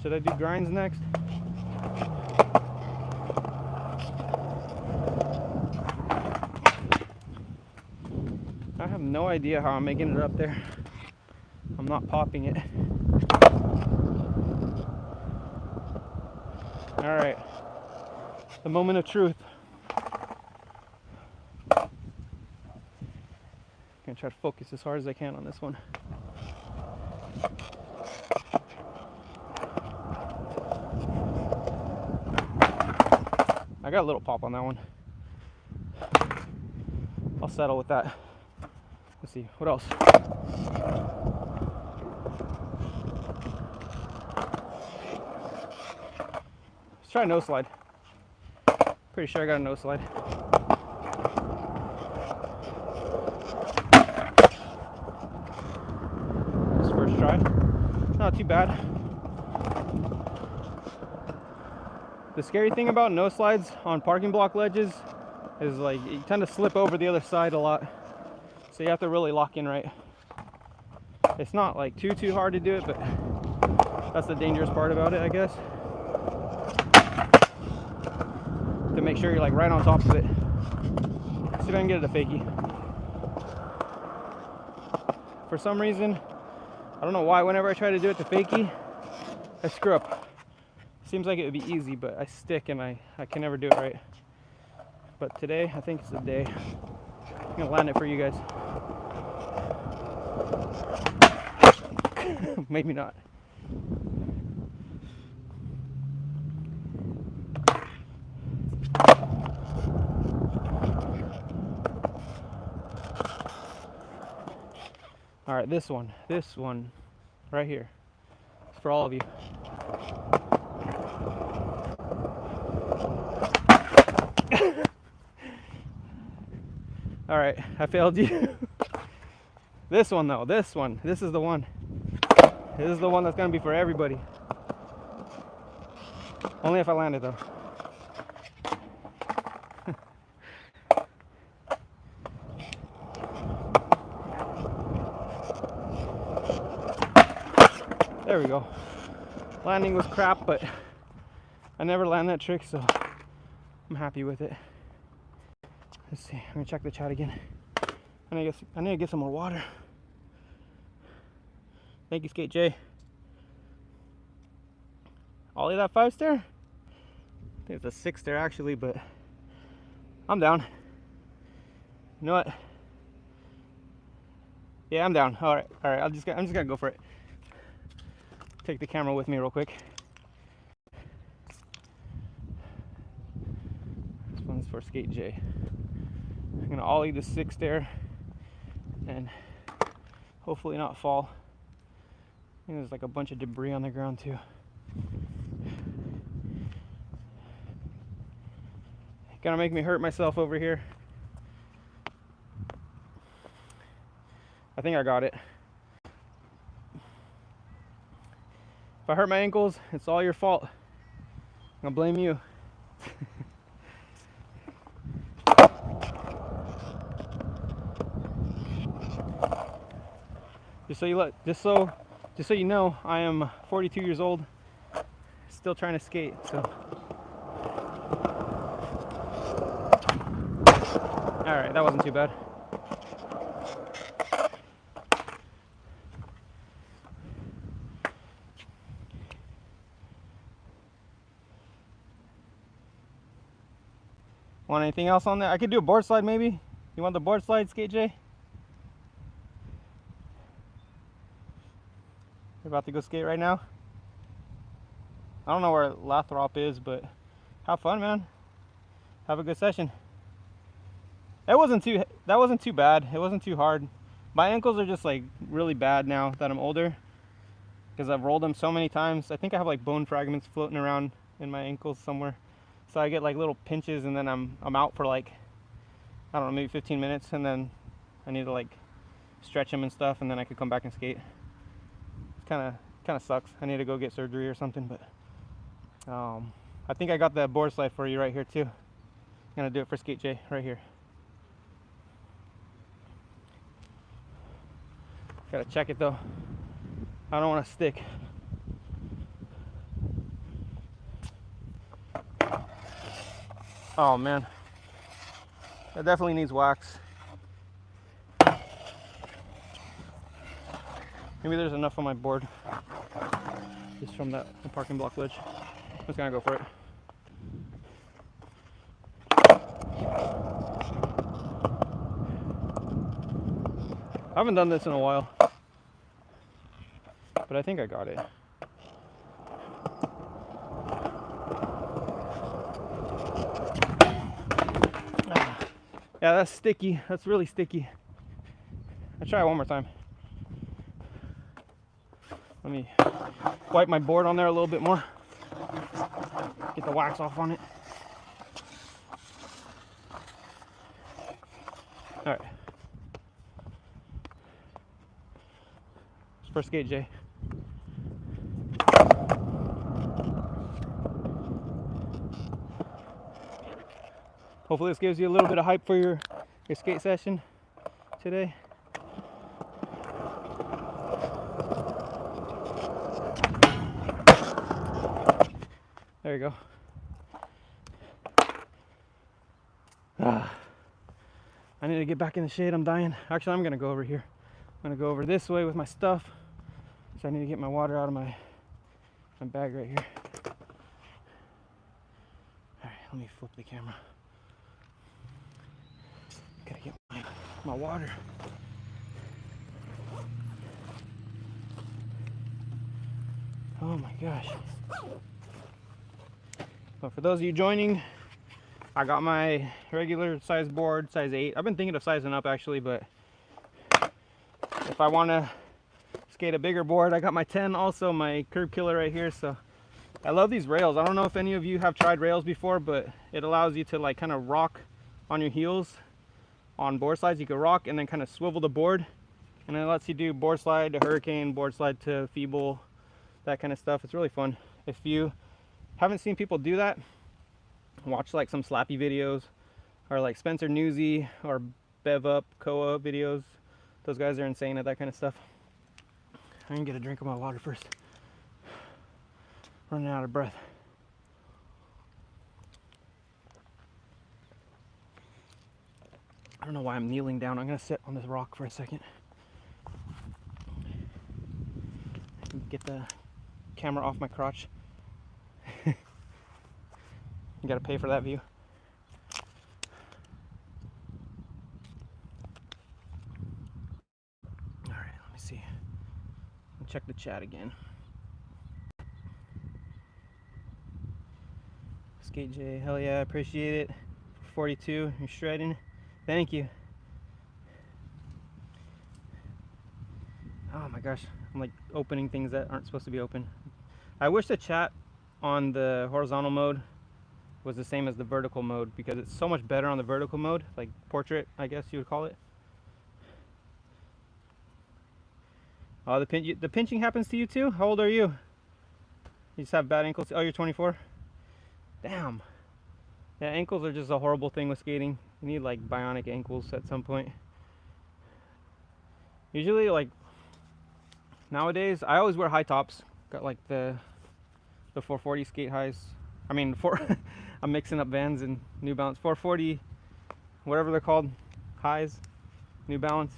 Should I do grinds next? I have no idea how I'm making it up there. I'm not popping it. All right, the moment of truth. I'm gonna try to focus as hard as I can on this one. I got a little pop on that one. I'll settle with that. Let's see, what else? Let's try a no slide. Pretty sure I got a no slide. This first try. Not too bad. The scary thing about no slides on parking block ledges is like you tend to slip over the other side a lot. So you have to really lock in right. It's not like too hard to do it, but that's the dangerous part about it, I guess. To make sure you're like right on top of it. See if I can get it to fakie. For some reason, I don't know why, whenever I try to do it to fakie, I screw up. Seems like it would be easy, but I stick and I can never do it right. But today, I think it's the day. I'm gonna land it for you guys. Maybe not. All right, this one right here. It's for all of you. All right, I failed you. This one though, this is the one. This is the one that's gonna be for everybody. Only if I land it though. There we go. Landing was crap, but I never land that trick, so I'm happy with it. Let's see, I'm gonna check the chat again. I need to get some more water. Thank you, Skate J. Ollie that 5-stair? I think it's a 6-stair actually, but I'm down. You know what? Yeah, I'm down. All right. I'm just gonna go for it. Take the camera with me real quick. This one's for Skate J. I'm gonna ollie the 6-stair and hopefully not fall. I think there's like a bunch of debris on the ground too. Gonna make me hurt myself over here. I think I got it. If I hurt my ankles, it's all your fault. I'm gonna blame you. Just so you know, I am 42 years old, still trying to skate. So, all right, that wasn't too bad. Want anything else on there? I could do a board slide maybe. You want the board slide, Skate J? You're about to go skate right now? I don't know where Lathrop is, but have fun, man. Have a good session. That wasn't too bad. It wasn't too hard. My ankles are just like really bad now that I'm older, because I've rolled them so many times. I think I have like bone fragments floating around in my ankles somewhere. So I get like little pinches, and then I'm out for like, I don't know, maybe 15 minutes, and then I need to like stretch them and stuff, and then I could come back and skate. It's kind of sucks. I need to go get surgery or something, but I think I got the board slide for you right here too. I'm gonna do it for Skate J right here. Gotta check it though. I don't want to stick. Oh man, that definitely needs wax. Maybe there's enough on my board just from that parking block ledge. I'm just gonna go for it. I haven't done this in a while, but I think I got it. Yeah, that's sticky. That's really sticky. I'll try it one more time. Let me wipe my board on there a little bit more. Get the wax off on it. All right. It's for Skate J. Hopefully this gives you a little bit of hype for your skate session today. There you go. I need to get back in the shade. I'm dying. Actually, I'm gonna go over here. I'm gonna go over this way with my stuff. So I need to get my water out of my bag right here. All right, let me flip the camera. Gotta get my water. Oh my gosh. But for those of you joining, I got my regular size board, size 8. I've been thinking of sizing up actually, but if I want to skate a bigger board, I got my 10, also my curb killer right here. So I love these rails. I don't know if any of you have tried rails before, but it allows you to like kind of rock on your heels on board slides. You can rock and then kind of swivel the board, and it lets you do board slide to hurricane, board slide to feeble, that kind of stuff. It's really fun. If you haven't seen people do that, watch like some Slappy videos or like Spencer Newsy or Bev Up Koa videos. Those guys are insane at that kind of stuff. I'm gonna get a drink of my water first. Running out of breath. I don't know why I'm kneeling down. I'm gonna sit on this rock for a second. Get the camera off my crotch. You gotta pay for that view. All right, let me see. I'll check the chat again. Skate J, hell yeah, I appreciate it. 42, you're shredding. Thank you. Oh my gosh, I'm like opening things that aren't supposed to be open. I wish the chat on the horizontal mode was the same as the vertical mode, because it's so much better on the vertical mode, like portrait, I guess you would call it. Oh, the pinching happens to you too? How old are you? You just have bad ankles? Oh, you're 24? Damn. Yeah, ankles are just a horrible thing with skating. You need like bionic ankles at some point. Usually like nowadays, I always wear high tops. Got like the 440 skate highs. I mean, I'm mixing up Vans and New Balance. 440, whatever they're called, highs, New Balance.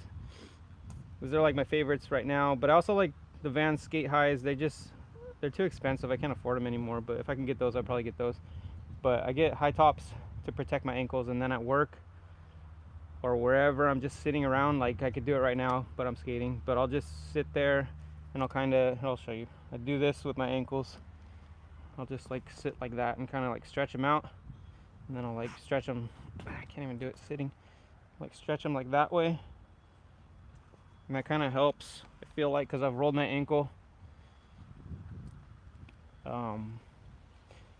Those are like my favorites right now. But I also like the Vans skate highs. They're too expensive. I can't afford them anymore. But if I can get those, I'll probably get those. But I get high tops to protect my ankles, and then at work or wherever I'm just sitting around, like I could do it right now, but I'm skating. But I'll just sit there and I'll show you. I do this with my ankles. I'll just like sit like that and kind of like stretch them out, and then I'll like stretch them. I can't even do it sitting. Like stretch them like that way, and that kind of helps. I feel like, because I've rolled my ankle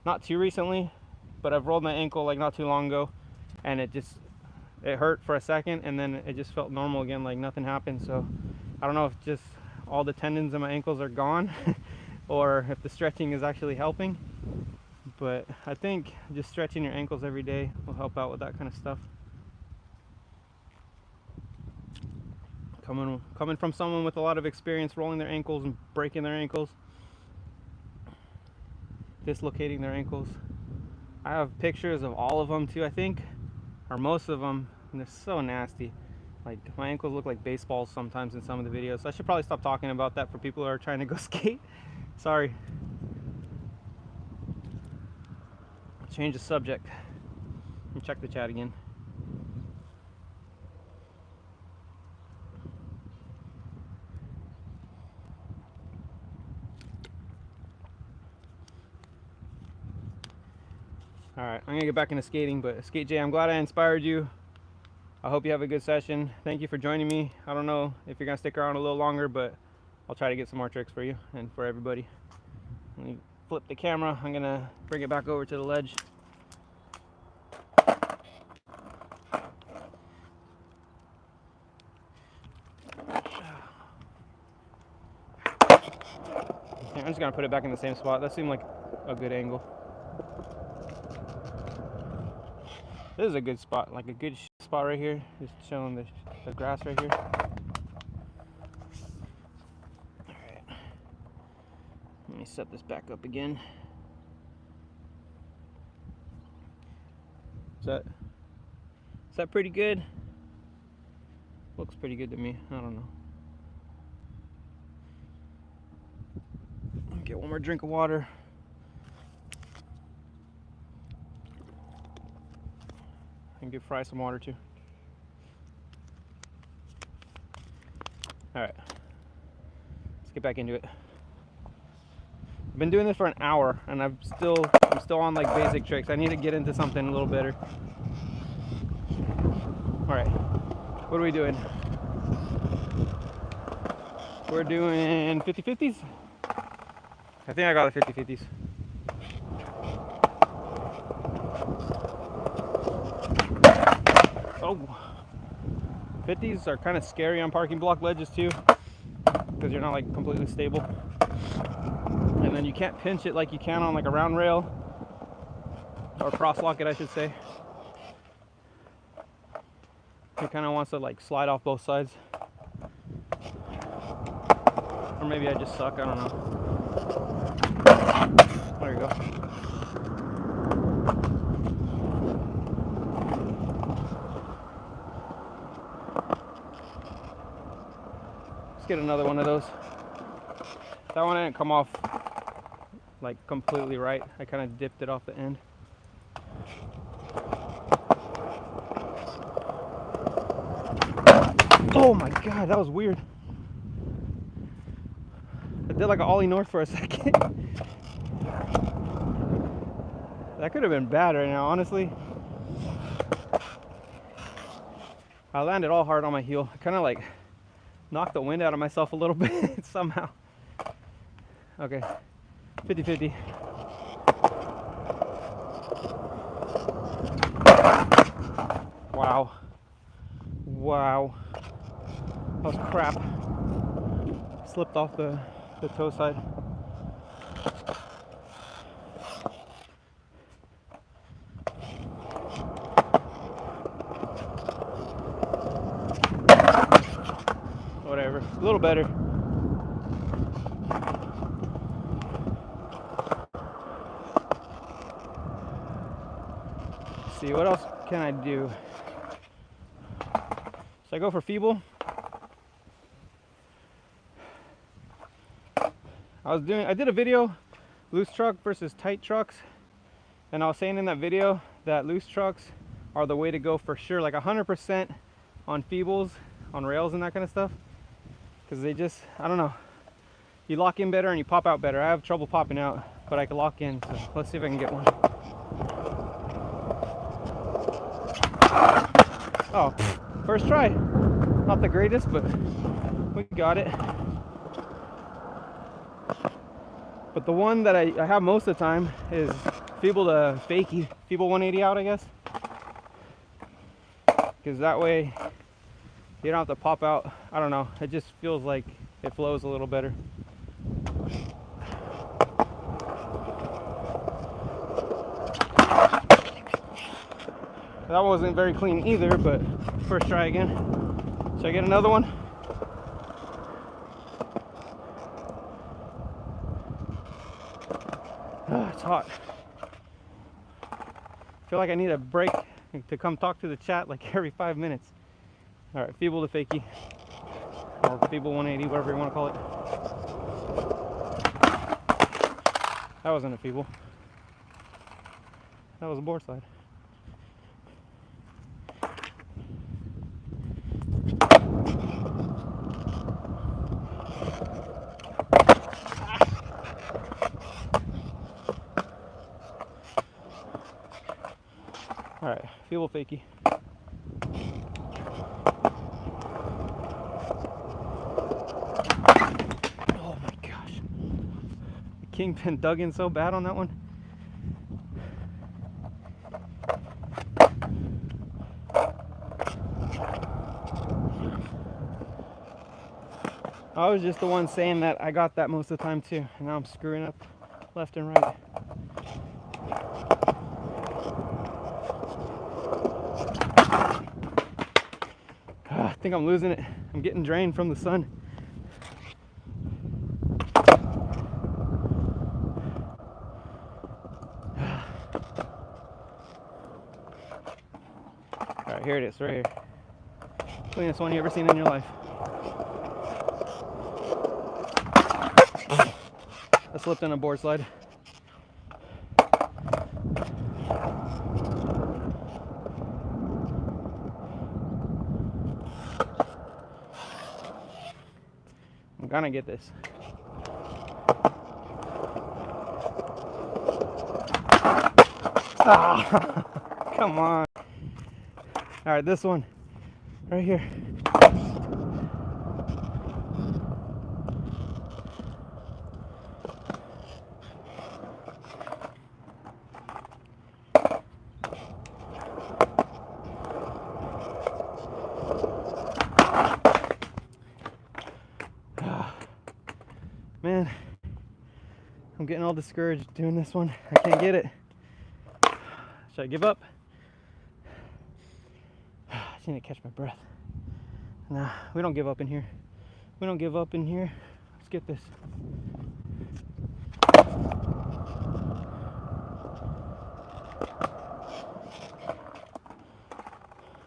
not too recently, but I've rolled my ankle like not too long ago, and it hurt for a second, and then it just felt normal again, like nothing happened. So I don't know if just all the tendons in my ankles are gone or if the stretching is actually helping, but I think just stretching your ankles every day will help out with that kind of stuff. Coming from someone with a lot of experience rolling their ankles and breaking their ankles, dislocating their ankles. I have pictures of all of them too, I think, or most of them, and they're so nasty. Like my ankles look like baseballs sometimes in some of the videos. So I should probably stop talking about that for people who are trying to go skate. Sorry. Change the subject. Let me check the chat again. Alright, I'm gonna get back into skating, but Skate J, I'm glad I inspired you. I hope you have a good session. Thank you for joining me. I don't know if you're gonna stick around a little longer, but I'll try to get some more tricks for you and for everybody. Let me flip the camera. I'm gonna bring it back over to the ledge. I'm just gonna put it back in the same spot. That seemed like a good angle. This is a good spot, like a good spot right here. Just showing the grass right here. Alright. Let me set this back up again. that pretty good? Looks pretty good to me. I don't know. Get one more drink of water. And give Fry some water too. All right, let's get back into it. I've been doing this for an hour and I'm still on like basic tricks. I need to get into something a little better. All right, what are we doing? We're doing 50-50s. I think I got the 50-50s. Oh, 50s are kind of scary on parking block ledges too, because you're not like completely stable. And then you can't pinch it like you can on like a round rail, or cross lock it I should say. It kind of wants to like slide off both sides. Or maybe I just suck, I don't know. There you go. Let's get another one of those. That one didn't come off like completely right. I kind of dipped it off the end. Oh my god, that was weird. I did like an ollie north for a second. That could have been bad right now, honestly. I landed all hard on my heel. I kind of like knocked the wind out of myself a little bit somehow. Okay, 50-50. Wow. Wow. That was crap. Slipped off the toe side. Whatever, a little better. Let's see, what else can I do? Should I go for feeble? I did a video, loose truck versus tight trucks, and I was saying in that video that loose trucks are the way to go for sure, like 100% on feebles, on rails and that kind of stuff, because they just, I don't know, you lock in better and you pop out better. I have trouble popping out, but I can lock in, so let's see if I can get one. Oh, first try. Not the greatest, but we got it. But the one that I have most of the time is feeble to fakie, feeble 180 out, I guess. Because that way you don't have to pop out. I don't know, it just feels like it flows a little better. That wasn't very clean either, but first try again. Should I get another one? It's hot. I feel like I need a break to come talk to the chat like every 5 minutes. All right, feeble to fakie, or feeble 180, whatever you want to call it. That wasn't a feeble. That was a board slide. All right, feeble fakie. Oh my gosh. The kingpin dug in so bad on that one. I was just the one saying that I got that most of the time too, and now I'm screwing up left and right. I think I'm losing it. I'm getting drained from the sun. Alright, here it is, right here. Cleanest one you ever seen in your life. I slipped in a board slide. I'm gonna get this. Ah, come on. All right, this one right here. Man, I'm getting all discouraged doing this one. I can't get it. Should I give up? I just need to catch my breath. Nah, we don't give up in here. We don't give up in here. Let's get this.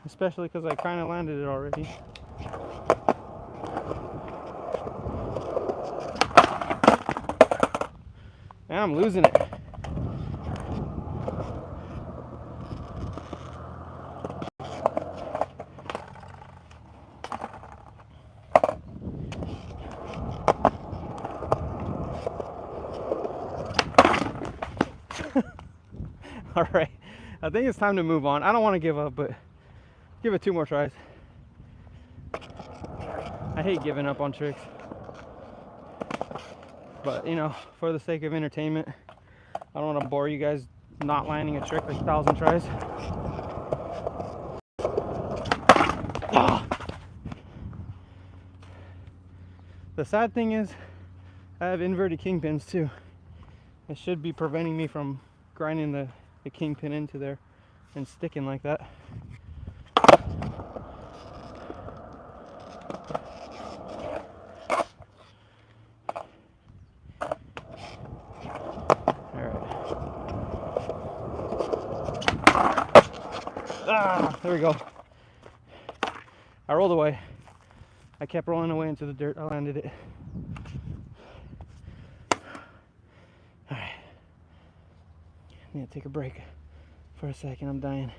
Especially because I kind of landed it already. And I'm losing it. All right, I think it's time to move on. I don't want to give up, but give it 2 more tries. I hate giving up on tricks, but you know, for the sake of entertainment, I don't want to bore you guys not landing a trick like 1,000 tries. Ah! The sad thing is, I have inverted kingpins too. It should be preventing me from grinding the kingpin into there and sticking like that. Ah, there we go. I rolled away. I kept rolling away into the dirt. I landed it. Alright. I need to take a break for a second. I'm dying.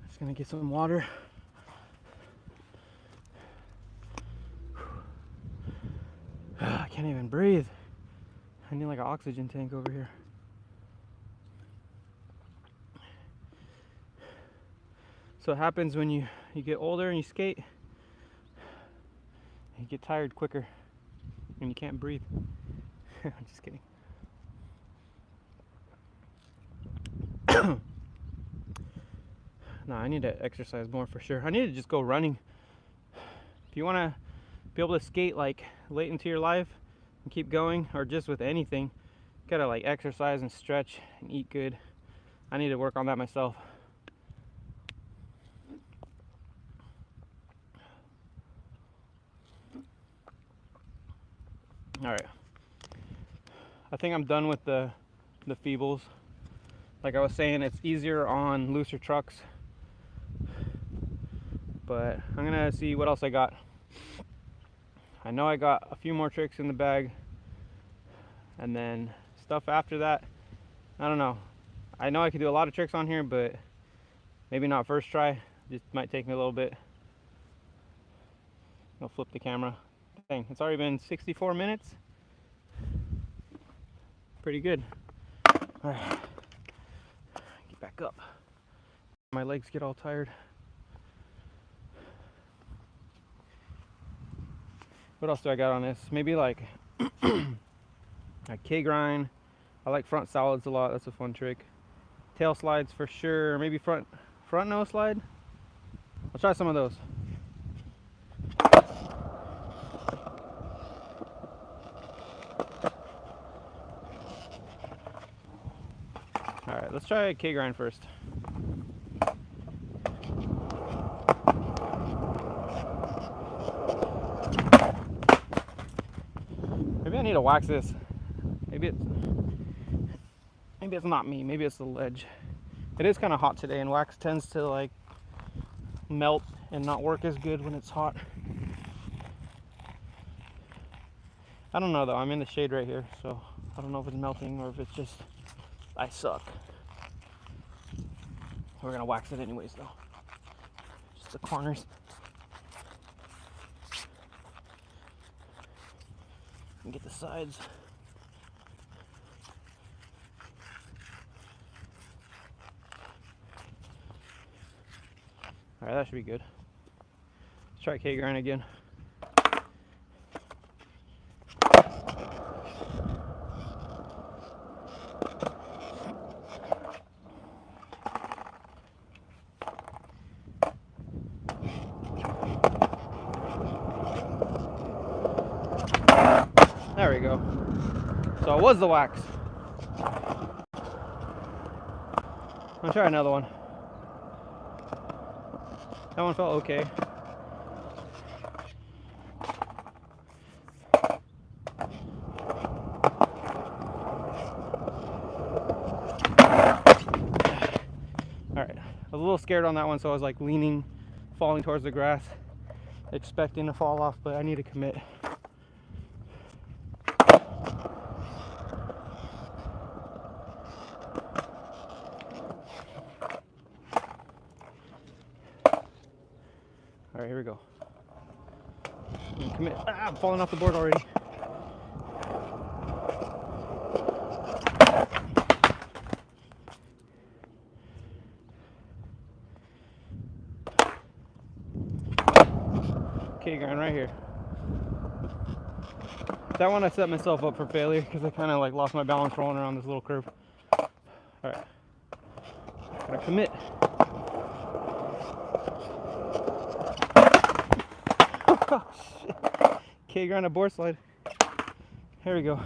Just gonna get some water. I can't even breathe. I need like an oxygen tank over here. So it happens when you get older and you skate, you get tired quicker and you can't breathe. I'm just kidding. No, I need to exercise more for sure. I need to just go running. If you want to be able to skate like late into your life and keep going, or just with anything, you gotta like exercise and stretch and eat good. I need to work on that myself. All right, I think I'm done with the feebles. Like I was saying, it's easier on looser trucks, but I'm gonna see what else I got. I know I got a few more tricks in the bag, and then stuff after that, I don't know. I know I could do a lot of tricks on here, but maybe not first try. Just might take me a little bit. I'll flip the camera. Dang, it's already been 64 minutes. Pretty good. All right, get back up. My legs get all tired. What else do I got on this? Maybe like a K-grind. I like front solids a lot. That's a fun trick. Tail slides for sure. Maybe front nose slide. I'll try some of those. All right, let's try a K-grind first. Maybe I need to wax this. Maybe it's not me. Maybe it's the ledge. It is kind of hot today, and wax tends to like melt and not work as good when it's hot. I don't know though, I'm in the shade right here, so I don't know if it's melting or if it's just I suck. We're gonna wax it anyways though. Just the corners. And get the sides. Alright, that should be good. Let's try K-grind again. There we go. So it was the wax. I'll try another one. That one felt okay. Alright, I was a little scared on that one, so I was like leaning, falling towards the grass, expecting to fall off, but I need to commit. Alright, here we go. Commit. Ah, I'm falling off the board already. K-grind right here. That one I set myself up for failure because I kind of like lost my balance rolling around this little curve. Alright. Gotta commit. Oh shit. K-grind a board slide. Here we go.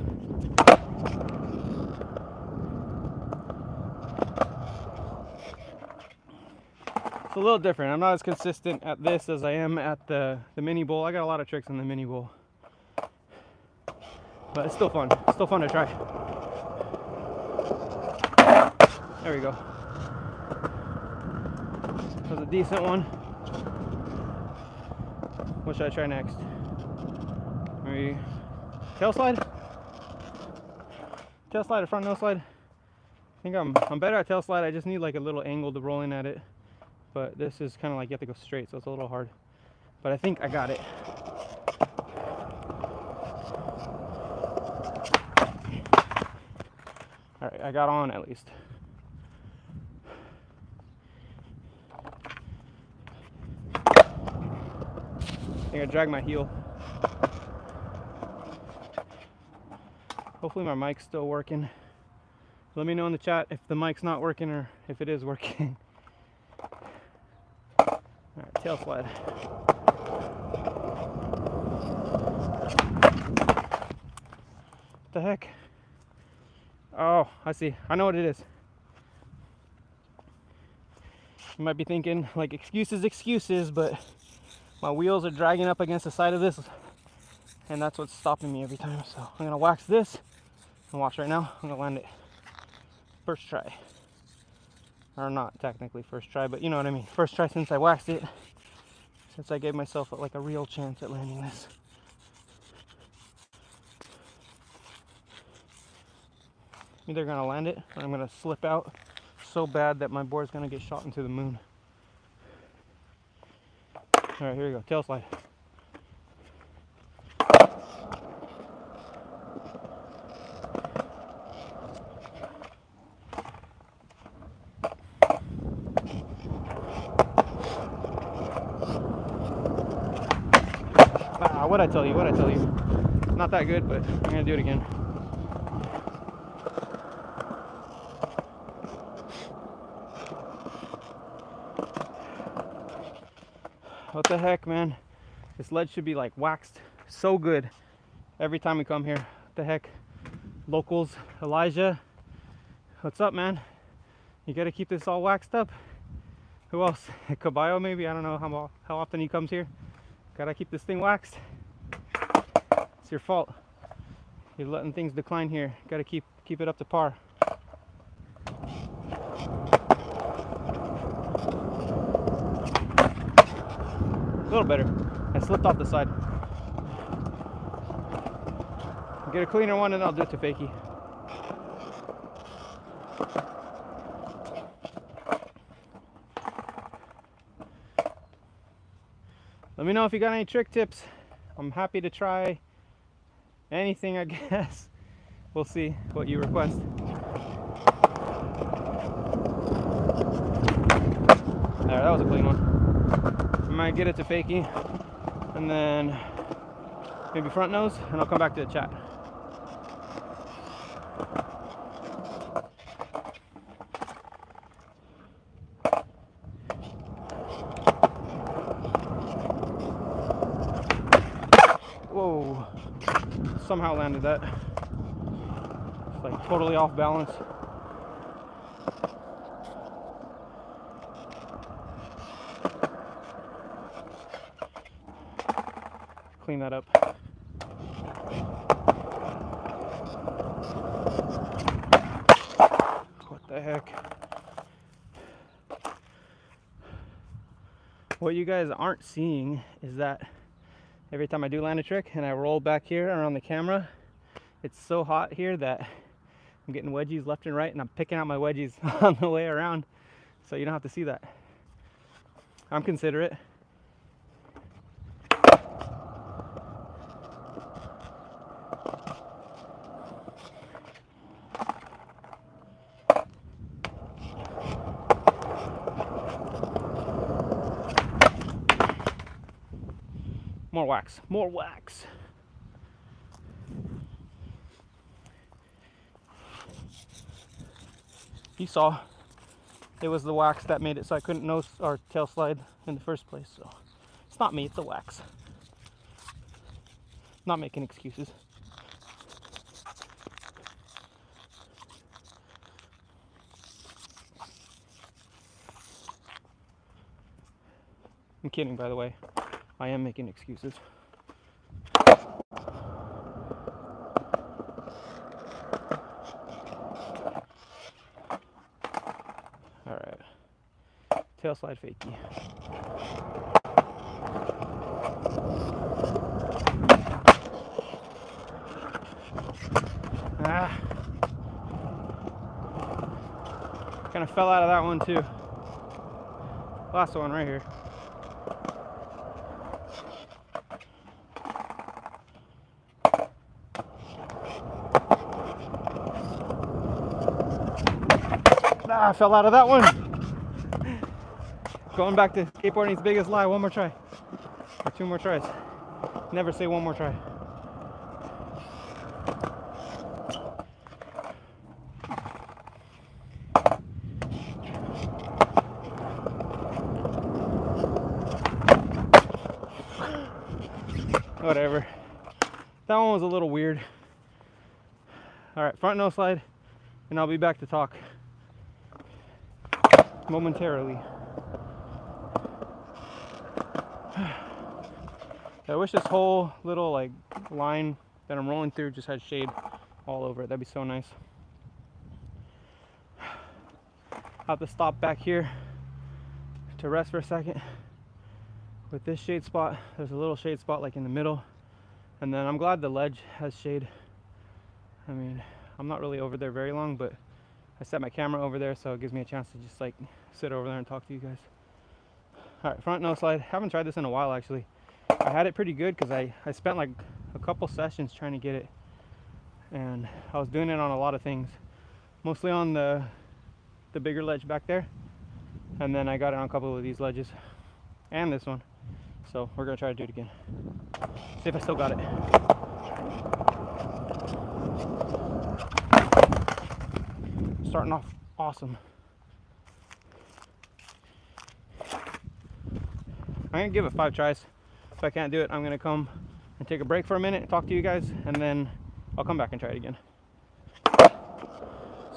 It's a little different. I'm not as consistent at this as I am at the mini bowl. I got a lot of tricks in the mini bowl. But it's still fun. It's still fun to try. There we go. That was a decent one. What should I try next? Maybe tail slide? Tail slide or front nose slide? I think I'm better at tail slide. I just need like a little angle to roll in at it. But this is kind of like you have to go straight, so it's a little hard. But I think I got it. Alright, I got on at least. I think I dragged my heel. Hopefully my mic's still working. Let me know in the chat if the mic's not working or if it is working. Alright, tail slide. What the heck? Oh, I see. I know what it is. You might be thinking, like, excuses, but my wheels are dragging up against the side of this, and that's what's stopping me every time. So I'm gonna wax this, and watch right now. I'm gonna land it first try, or not technically first try, but you know what I mean. First try since I waxed it, since I gave myself like a real chance at landing this. Either gonna land it, or I'm gonna slip out so bad that my board's gonna get shot into the moon. All right, here we go. Tail slide. Wow, what'd I tell you? What'd I tell you? Not that good, but I'm gonna do it again. What the heck, man? This ledge should be like waxed so good every time we come here. What the heck? Locals, Elijah, what's up, man? You gotta keep this all waxed up. Who else? Caballo, maybe? I don't know how often he comes here. Gotta keep this thing waxed. It's your fault. You're letting things decline here. Gotta keep it up to par. little better. I slipped off the side. Get a cleaner one and I'll do it to fakie. Let me know if you got any trick tips. I'm happy to try anything, I guess. We'll see what you request. There, that was a clean one. I might get it to fakie and then maybe front nose, and I'll come back to the chat. Whoa, somehow landed that. It's like totally off balance. Clean that up. What the heck? What you guys aren't seeing is that every time I do land a trick and I roll back here around the camera, it's so hot here that I'm getting wedgies left and right, and I'm picking out my wedgies on the way around, so you don't have to see that. I'm considerate. More wax, more wax. You saw it was the wax that made it so I couldn't nose or tail slide in the first place. So it's not me, it's the wax. Not making excuses. I'm kidding, by the way. I am making excuses. Alright. Tail slide fakie. Ah. Kind of fell out of that one too. Last one right here. Ah, I fell out of that one. Going back to skateboarding's biggest lie. One more try. Or 2 more tries. Never say one more try. Whatever. That one was a little weird. Alright, front nose slide, and I'll be back to talk momentarily. I wish this whole little like line that I'm rolling through just had shade all over it. That'd be so nice. I'll have to stop back here to rest for a second. With this shade spot, there's a little shade spot like in the middle, and then I'm glad the ledge has shade. I mean, I'm not really over there very long, but I set my camera over there, so it gives me a chance to just like sit over there and talk to you guys. All right, front nose slide. Haven't tried this in a while actually. I had it pretty good because I spent like a couple sessions trying to get it, and I was doing it on a lot of things, mostly on the bigger ledge back there, and then I got it on a couple of these ledges and this one. So we're gonna try to do it again. See if I still got it. Starting off awesome. I'm gonna give it 5 tries. If I can't do it, I'm gonna come and take a break for a minute and talk to you guys, and then I'll come back and try it again.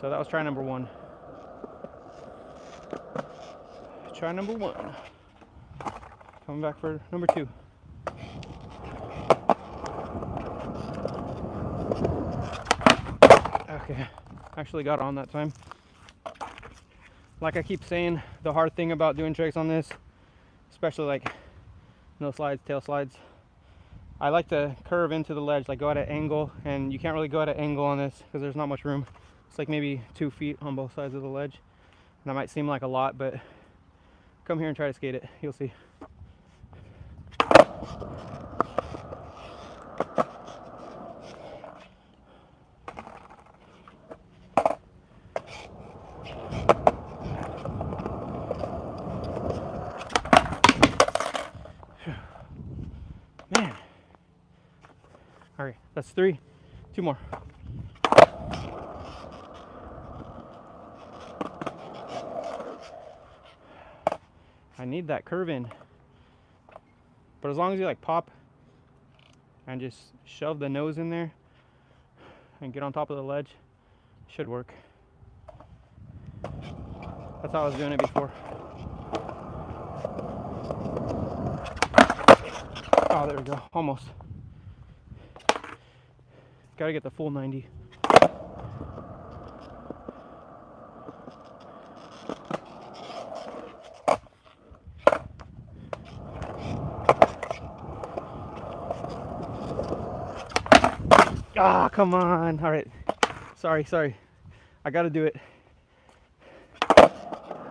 So that was try number 1. Try number 1. Coming back for number 2. Okay, actually got on that time. Like I keep saying, the hard thing about doing tricks on this, especially like No slides, tail slides. I like to curve into the ledge, like go at an angle, and you can't really go at an angle on this because there's not much room. It's like maybe 2 feet on both sides of the ledge. And that might seem like a lot, but come here and try to skate it. You'll see. Man. All right, that's 3. 2 more. I need that curve in. But as long as you like pop and just shove the nose in there and get on top of the ledge, it should work. That's how I was doing it before. Oh, there we go. Almost. Gotta get the full 90. Ah, come on. All right. Sorry. I gotta do it.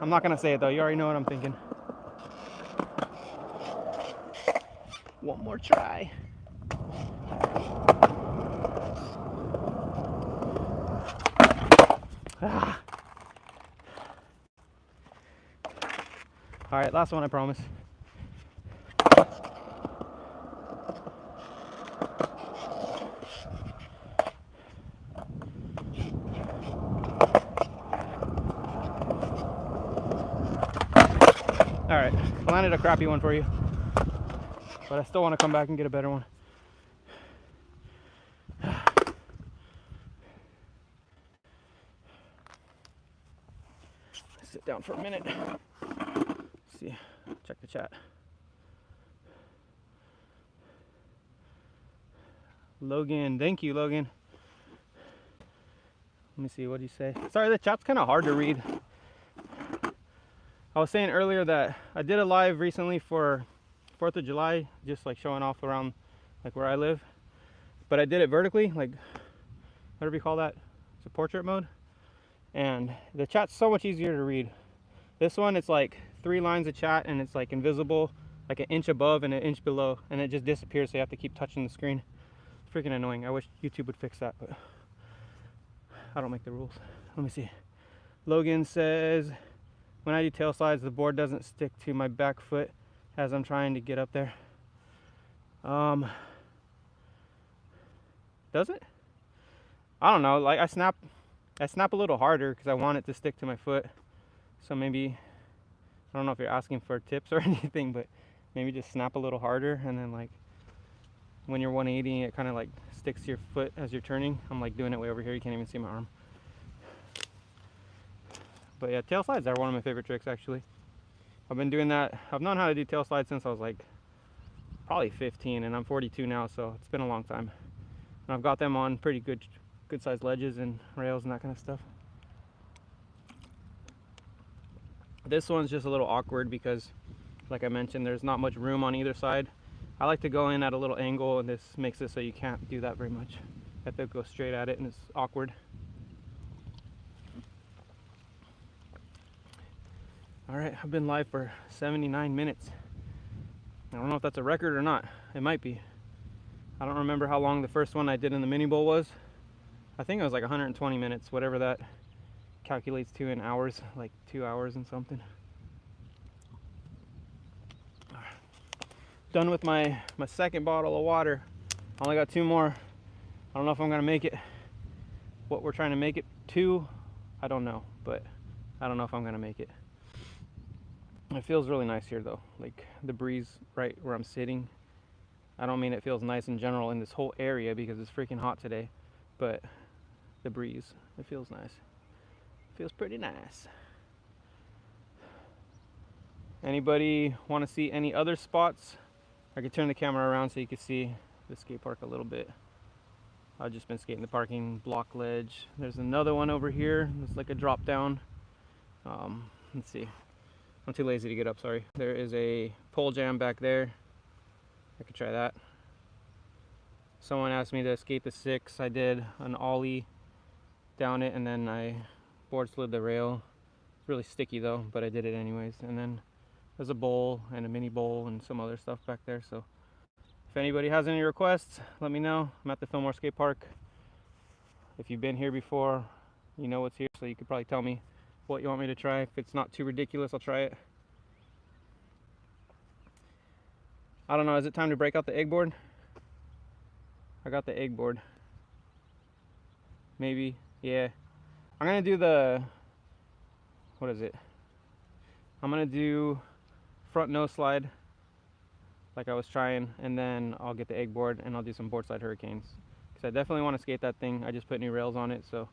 I'm not gonna say it though. You already know what I'm thinking. One more try. Ah. All right, last one, I promise. All right, I landed a crappy one for you, but I still want to come back and get a better one. Sit down for a minute. Let's see, check the chat. Logan, thank you, Logan. Let me see, what do you say? Sorry, the chat's kind of hard to read. I was saying earlier that I did a live recently for 4th of July, just like showing off around like where I live. But I did it vertically, like whatever you call that. It's a portrait mode. And the chat's so much easier to read. This one, it's like 3 lines of chat and it's like invisible, like an inch above and an inch below, and it just disappears, so you have to keep touching the screen. It's freaking annoying. I wish YouTube would fix that, but I don't make the rules. Let me see. Logan says, when I do tail slides, the board doesn't stick to my back foot as I'm trying to get up there. Does it? I don't know. Like I snap a little harder because I want it to stick to my foot. So maybe, I don't know if you're asking for tips or anything, but maybe just snap a little harder, and then like when you're 180, it kind of like sticks to your foot as you're turning. I'm like doing it way over here. You can't even see my arm. But yeah, tail slides are one of my favorite tricks actually. I've been doing that. I've known how to do tail slides since I was like probably 15, and I'm 42 now, so it's been a long time. And I've got them on pretty good sized ledges and rails and that kind of stuff. This one's just a little awkward because, like I mentioned, there's not much room on either side. I like to go in at a little angle, and this makes it so you can't do that very much. You have to go straight at it, and it's awkward. All right, I've been live for 79 minutes. I don't know if that's a record or not. It might be. I don't remember how long the first one I did in the mini bowl was. I think it was like 120 minutes, whatever that calculates to in hours, like 2 hours and something. Done with my second bottle of water. I only got 2 more. I don't know if I'm gonna make it what we're trying to make it to. I don't know, but I don't know if I'm gonna make it. It feels really nice here though, like the breeze right where I'm sitting. I don't mean it feels nice in general in this whole area because it's freaking hot today, but the breeze, it feels nice. It feels pretty nice. Anybody want to see any other spots? I could turn the camera around so you can see the skate park a little bit. I've just been skating the parking block ledge. There's another one over here. It's like a drop down. Let's see. I'm too lazy to get up, sorry. There is a pole jam back there. I could try that. Someone asked me to skate the 6. I did an ollie down it, and then I board slid the rail. It's really sticky though, but I did it anyways. And then there's a bowl and a mini bowl and some other stuff back there. So if anybody has any requests, let me know. I'm at the Fillmore Skate Park. If you've been here before, you know what's here, so you could probably tell me what you want me to try. If it's not too ridiculous, I'll try it. I don't know, is it time to break out the egg board? I got the egg board. Maybe, yeah. I'm gonna do the, what is it? I'm gonna do front nose slide like I was trying, and then I'll get the egg board and I'll do some board slide hurricanes. Because I definitely want to skate that thing. I just put new rails on it, so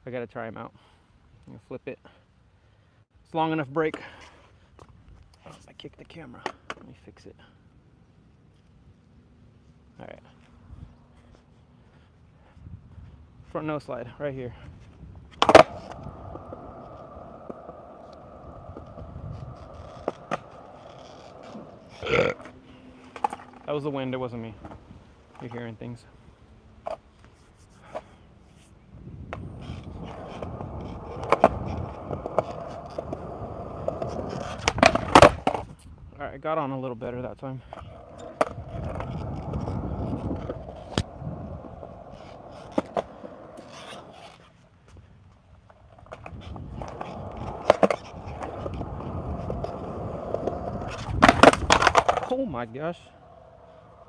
I gotta try them out. I'm gonna flip it. It's long enough break. Oh, I kicked the camera. Let me fix it. All right. Front nose slide right here. That was the wind, it wasn't me. You're hearing things. Alright, got on a little better that time. Oh my gosh.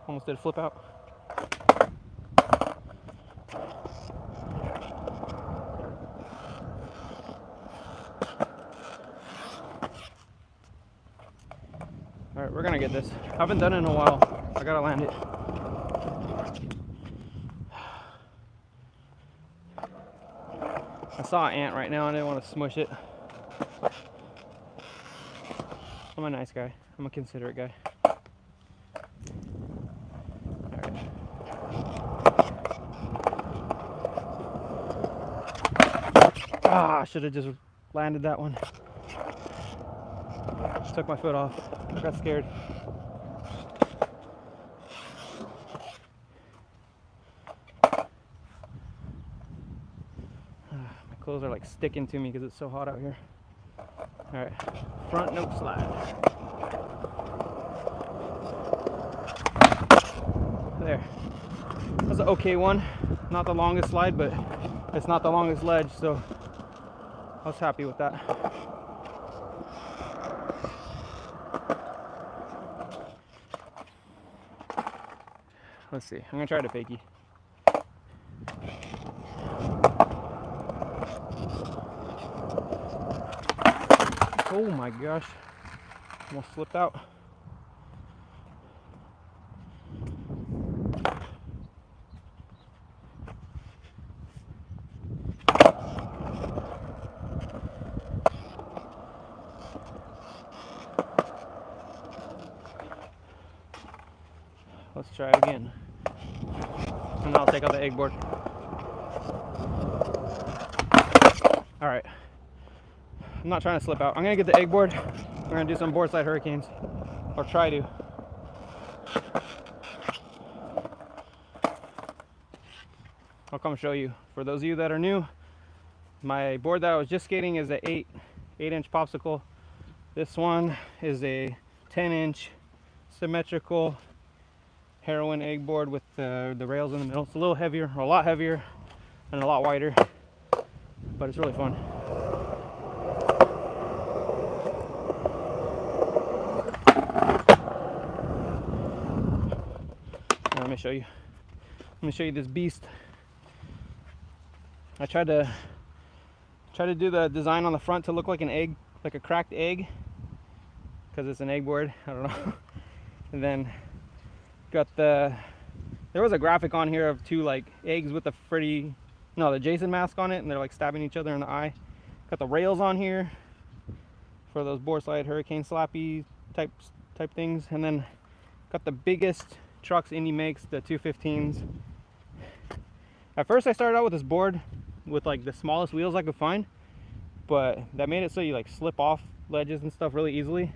Almost did a flip out. Alright, we're gonna get this. I haven't done it in a while. I gotta land it. I saw an ant right now and I didn't want to smush it. I'm a nice guy. I'm a considerate guy. Ah, I should have just landed that one. Just took my foot off. I got scared. My clothes are like sticking to me because it's so hot out here. Alright, front nose slide. There. That's an okay one. Not the longest slide, but it's not the longest ledge, so I was happy with that. Let's see. I'm gonna try the fakie. Oh my gosh. Almost slipped out. Let's try it again. And then I'll take out the egg board. Alright. I'm not trying to slip out. I'm going to get the egg board. We're going to do some board slide hurricanes. Or try to. I'll come show you. For those of you that are new, my board that I was just skating is an 8-inch popsicle. This one is a 10-inch symmetrical heroin egg board with the rails in the middle. It's a little heavier, or a lot heavier, and a lot wider, but it's really fun. Now, let me show you. Let me show you this beast. I tried to do the design on the front to look like an egg, like a cracked egg, because it's an egg board. I don't know. And then got there was a graphic on here of two like eggs with the the Jason mask on it, and they're like stabbing each other in the eye. Got the rails on here for those board slide hurricane slappy type things, and then got the biggest trucks Indy makes, the 215s. At first I started out with this board with like the smallest wheels I could find, but that made it so you like slip off ledges and stuff really easily.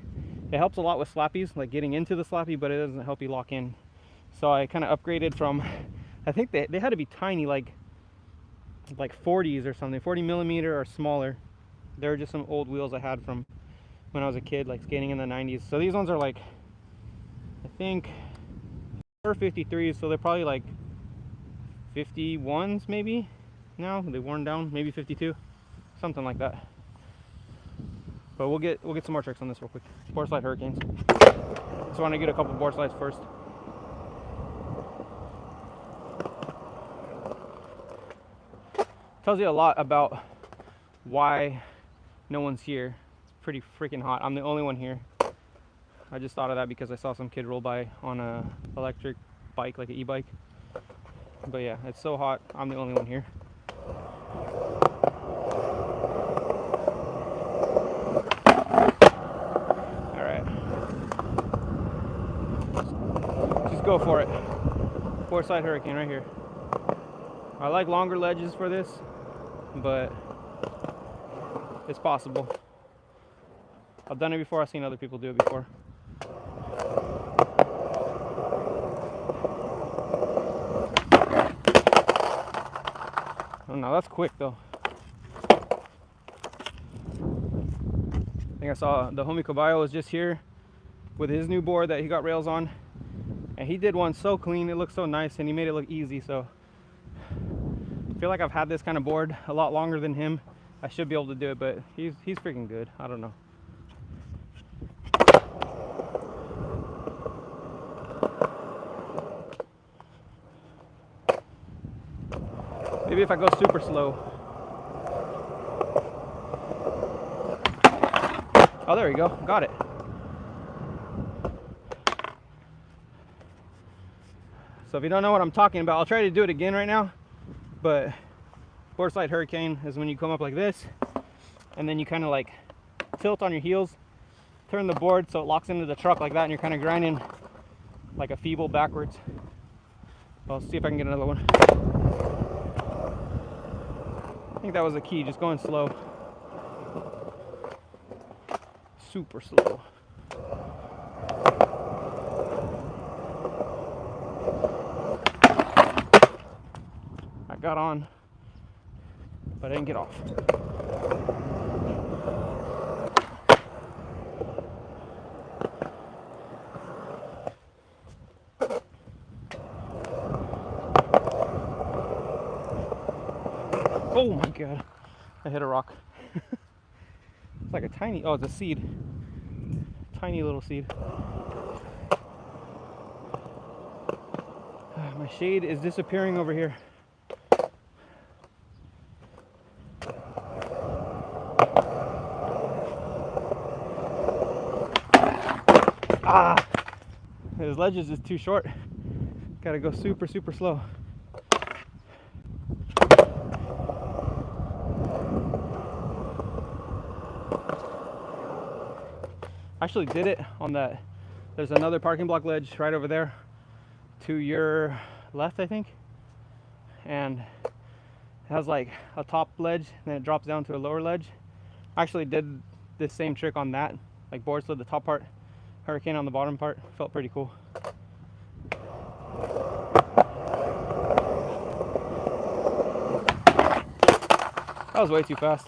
It helps a lot with slappies, like getting into the slappy, but it doesn't help you lock in. So I kind of upgraded from, I think they had to be tiny, like 40s or something, 40 millimeter or smaller. They were just some old wheels I had from when I was a kid, like skating in the 90s. So these ones are like, I think they're 53s, so they're probably like 51s maybe now. They've worn down, maybe 52, something like that. But we'll get some more tricks on this real quick. Board slide hurricanes. Just want to get a couple board slides first. Tells you a lot about why no one's here. It's pretty freaking hot. I'm the only one here. I just thought of that because I saw some kid roll by on a electric bike, like an e-bike. But yeah, it's so hot. I'm the only one here. All right, just go for it. Board slide hurricane right here. I like longer ledges for this, but it's possible. I've done it before. I've seen other people do it before. Oh no, that's quick though. I think I saw the homie Caballo was just here with his new board that he got rails on, and he did one so clean. It looked so nice, and he made it look easy. So I feel like I've had this kind of board a lot longer than him. I should be able to do it, but he's freaking good. I don't know. Maybe if I go super slow. Oh, there you go. Got it. So if you don't know what I'm talking about, I'll try to do it again right now. But board slide hurricane is when you come up like this, and then you kind of like tilt on your heels, turn the board so it locks into the truck like that, and you're kind of grinding like a feeble backwards. I'll see if I can get another one. I think that was the key, just going slow. Super slow. I got on, but I didn't get off. Oh my god, I hit a rock. It's like a tiny, oh, it's a seed. Tiny little seed. My shade is disappearing over here. Ah! This ledge is just too short. Gotta go super, super slow. I actually did it on that. There's another parking block ledge right over there to your left, I think. And it has like a top ledge, and then it drops down to a lower ledge. I actually did this same trick on that, like board slid the top part, hurricane on the bottom part. Felt pretty cool. That was way too fast.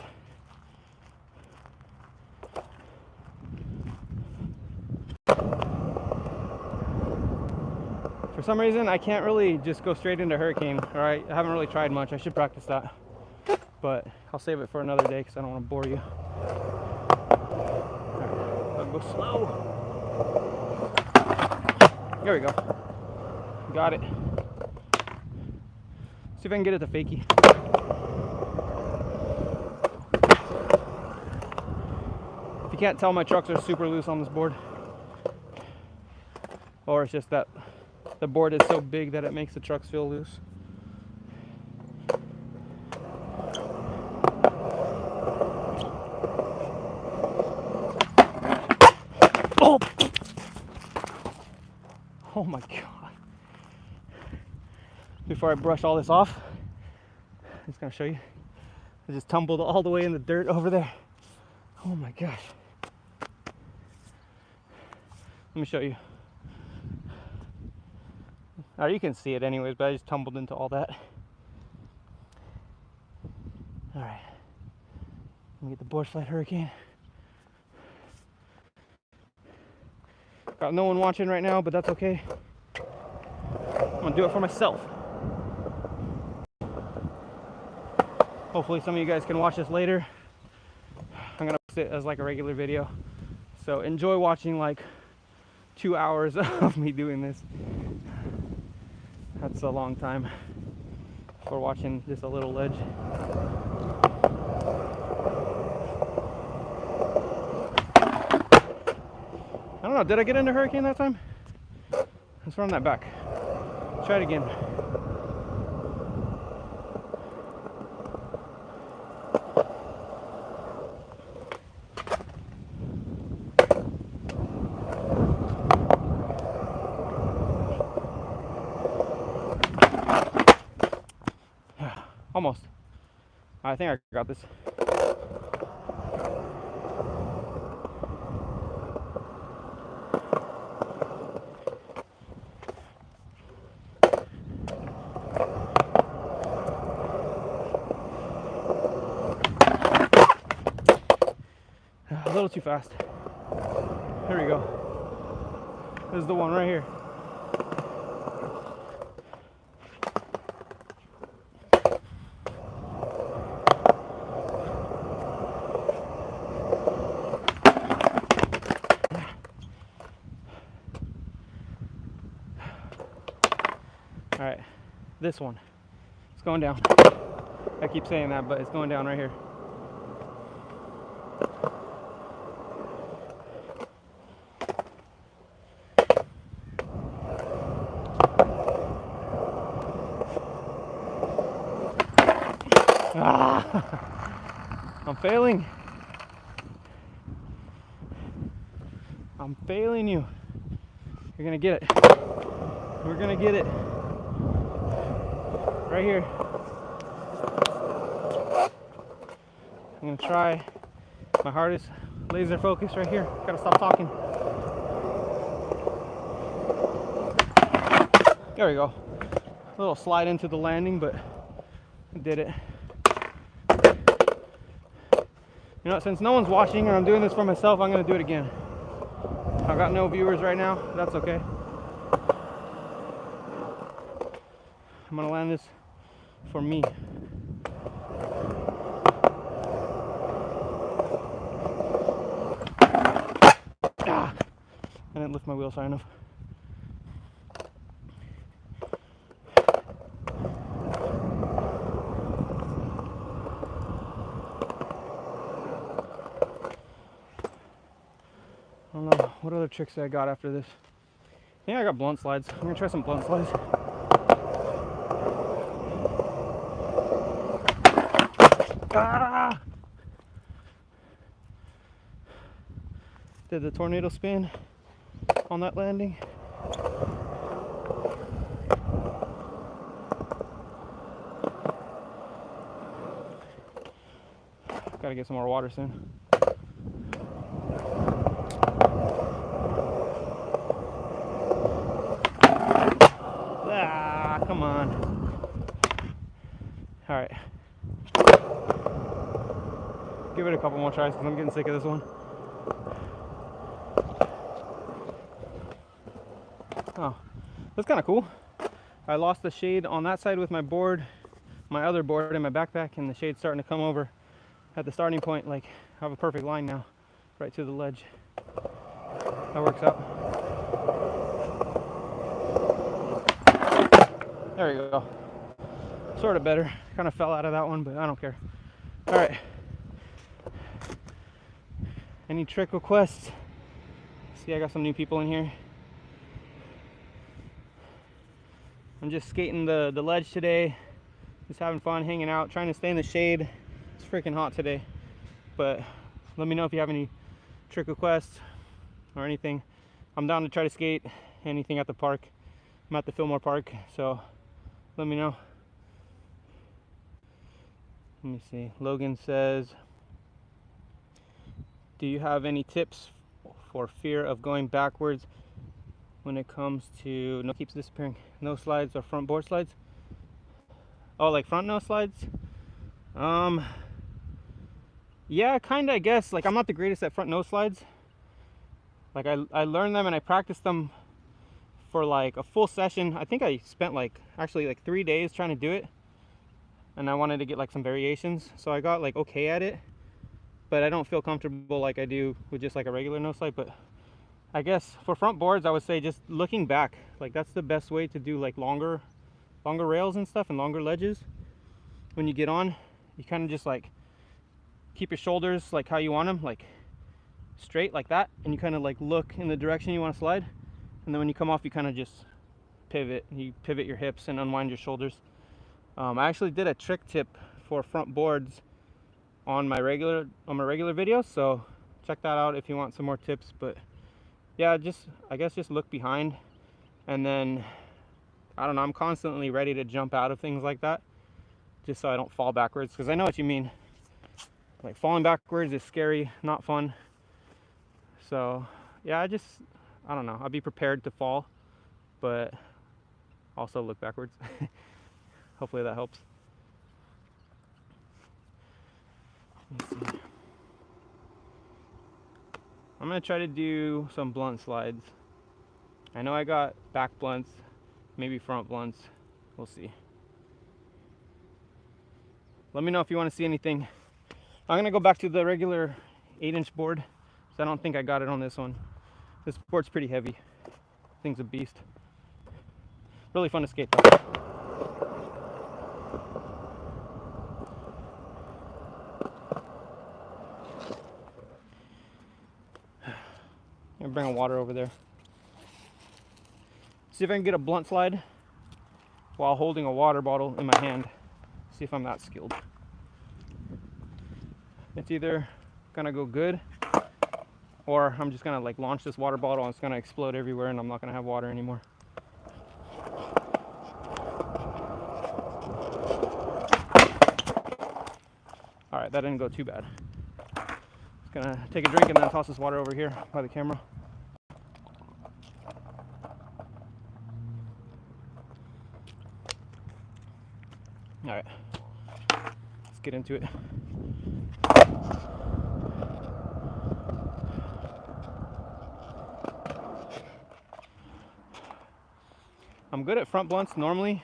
For some reason, I can't really just go straight into hurricane. All right, I haven't really tried much. I should practice that, but I'll save it for another day because I don't want to bore you. All right, I'll go slow. There we go. Got it. See if I can get it to fakie. If you can't tell, my trucks are super loose on this board, or it's just that the board is so big that it makes the trucks feel loose. Oh! Oh my god. Before I brush all this off, I'm just gonna show you. I just tumbled all the way in the dirt over there. Oh my gosh. Let me show you. You can see it anyways, but I just tumbled into all that. All right, let me get the board slide hurricane. Got no one watching right now, but that's okay. I'm gonna do it for myself. Hopefully some of you guys can watch this later. I'm gonna post it as like a regular video. So enjoy watching like 2 hours of me doing this. That's a long time for watching just a little ledge. I don't know, did I get into hurricane that time? Let's run that back. Try it again. Almost. I think I got this. A little too fast. Here we go. This is the one right here. All right, this one. It's going down. I keep saying that, but it's going down right here. I'm failing. I'm failing you. You're gonna get it. We're gonna get it. Right here. I'm gonna try my hardest. Laser focus right here. Gotta stop talking. There we go. A little slide into the landing, but I did it. You know, since no one's watching or I'm doing this for myself, I'm gonna do it again. I've got no viewers right now, but that's okay. I'm gonna land this for me. Ah, I didn't lift my wheels high enough. I don't know, what other tricks I got after this? Yeah, I got blunt slides. I'm gonna try some blunt slides. Ah! Did the tornado spin on that landing. Gotta get some more water soon. Ah, come on. All right. Give it a couple more tries because I'm getting sick of this one. Oh, that's kind of cool. I lost the shade on that side with my board, my other board in my backpack, and the shade's starting to come over at the starting point. Like, I have a perfect line now, right to the ledge. That works out. There you go. Sort of better. Kind of fell out of that one, but I don't care. All right. Any trick requests? See, I got some new people in here. I'm just skating the ledge today. Just having fun, hanging out, trying to stay in the shade. It's freaking hot today. But let me know if you have any trick requests or anything. I'm down to try to skate anything at the park. I'm at the Fillmore Park, so let me know. Let me see. Logan says, do you have any tips for fear of going backwards when it comes to no keeps disappearing no slides or front board slides. Oh, like front no slides. Yeah, kind of, I guess. Like, I'm not the greatest at front no slides. Like, I learned them and I practiced them for like a full session. I think I spent like actually like 3 days trying to do it, and I wanted to get like some variations, so I got like okay at it, but I don't feel comfortable like I do with just like a regular no slide. But I guess for front boards, I would say just looking back, like that's the best way to do like longer rails and stuff and longer ledges. When you get on, you kind of just like keep your shoulders like how you want them, like straight like that, and you kind of like look in the direction you want to slide, and then when you come off, you kind of just pivot. You pivot your hips and unwind your shoulders. I actually did a trick tip for front boards on my regular videos, so check that out if you want some more tips. But yeah, I guess just look behind, and then I don't know, I'm constantly ready to jump out of things like that just so I don't fall backwards, because I know what you mean. Like, falling backwards is scary, not fun. So yeah, I don't know, I'll be prepared to fall, but also look backwards. Hopefully that helps. Let's see. I'm gonna try to do some blunt slides. I know I got back blunts, maybe front blunts, we'll see. Let me know if you want to see anything. I'm gonna go back to the regular 8-inch board, because I don't think I got it on this one. This board's pretty heavy. Thing's a beast. Really fun to skate though. I'm gonna bring a water over there. See if I can get a blunt slide while holding a water bottle in my hand. See if I'm that skilled. It's either gonna go good, or I'm just gonna like launch this water bottle and it's gonna explode everywhere and I'm not gonna have water anymore. Alright, that didn't go too bad. Just gonna take a drink and then toss this water over here by the camera. Alright, let's get into it. I'm good at front blunts normally,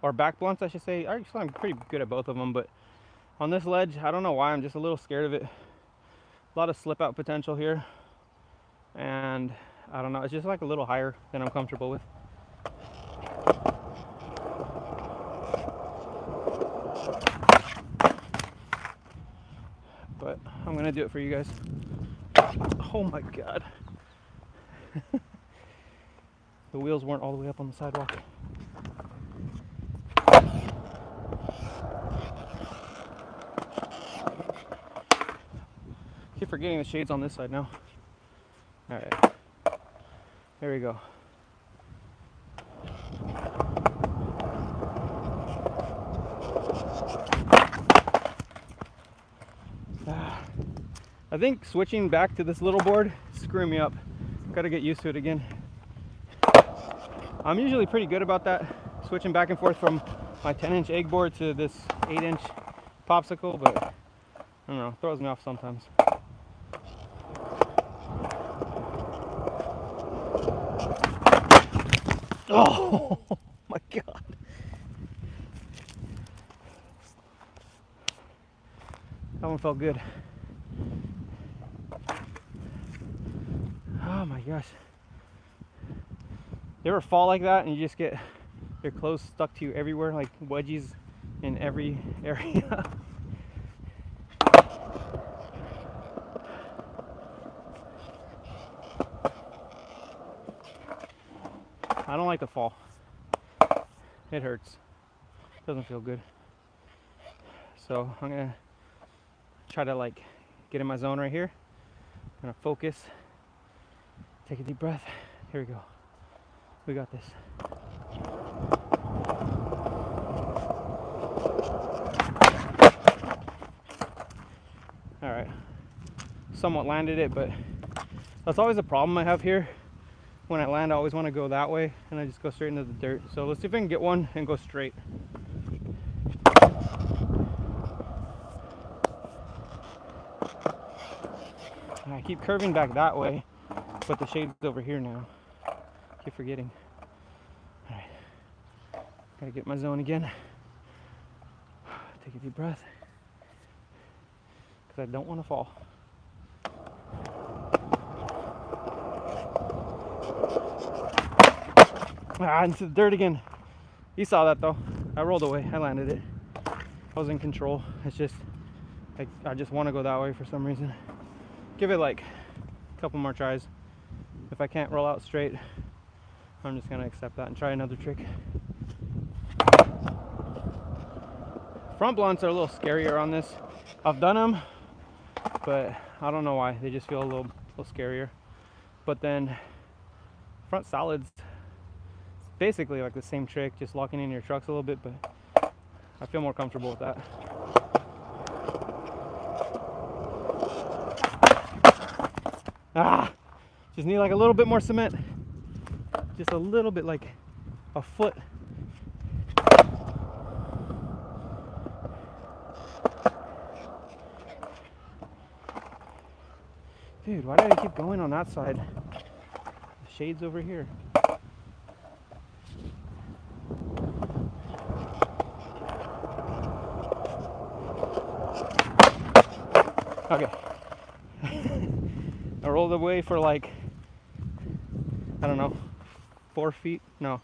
or back blunts I should say. Actually, I'm pretty good at both of them, but on this ledge, I don't know why, I'm just a little scared of it. A lot of slip out potential here, and I don't know, it's just like a little higher than I'm comfortable with. But I'm gonna do it for you guys. Oh my god. The wheels weren't all the way up on the sidewalk. Keep forgetting the shades on this side now. Alright. There we go. I think switching back to this little board is screwing me up. Gotta get used to it again. I'm usually pretty good about that, switching back and forth from my 10-inch egg board to this 8-inch popsicle, but I don't know, it throws me off sometimes. Oh my god. That one felt good. Oh my gosh. You ever fall like that and you just get your clothes stuck to you everywhere, like wedgies in every area? I don't like to fall. It hurts. Doesn't feel good. So I'm gonna try to like get in my zone right here. I'm gonna focus. Take a deep breath. Here we go. We got this. Alright. Somewhat landed it, but that's always a problem I have here when I land, I always want to go that way, and I just go straight into the dirt. So let's see if I can get one and go straight. I keep curving back that way, but the shade's over here now. Keep forgetting. All right, gotta get my zone again. Take a deep breath, because I don't want to fall. Into the dirt again. You saw that though. I rolled away. I landed it. I was in control. It's just, I just want to go that way for some reason. Give it like a couple more tries. If I can't roll out straight, I'm just gonna accept that and try another trick. Front blunts are a little scarier on this. I've done them, but I don't know why. They just feel a little scarier. But then front solids, basically like the same trick, just locking in your trucks a little bit, but I feel more comfortable with that. Just need like a little bit more cement. Just a little bit, like a foot. Dude, why did I keep going on that side? The shade's over here. Okay. I rolled away for like, I don't know, 4 feet? No,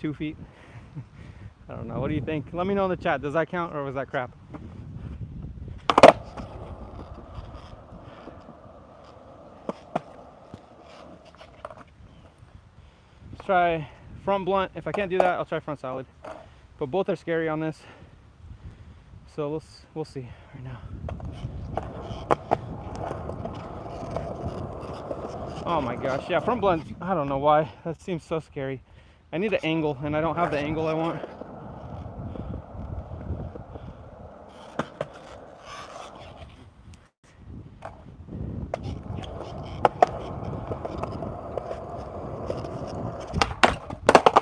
2 feet. I don't know. What do you think? Let me know in the chat. Does that count or was that crap? Let's try front blunt. If I can't do that, I'll try front solid. But both are scary on this. So we'll see right now. Oh my gosh, yeah, front blunt, I don't know why. That seems so scary. I need an angle, and I don't have the angle I want.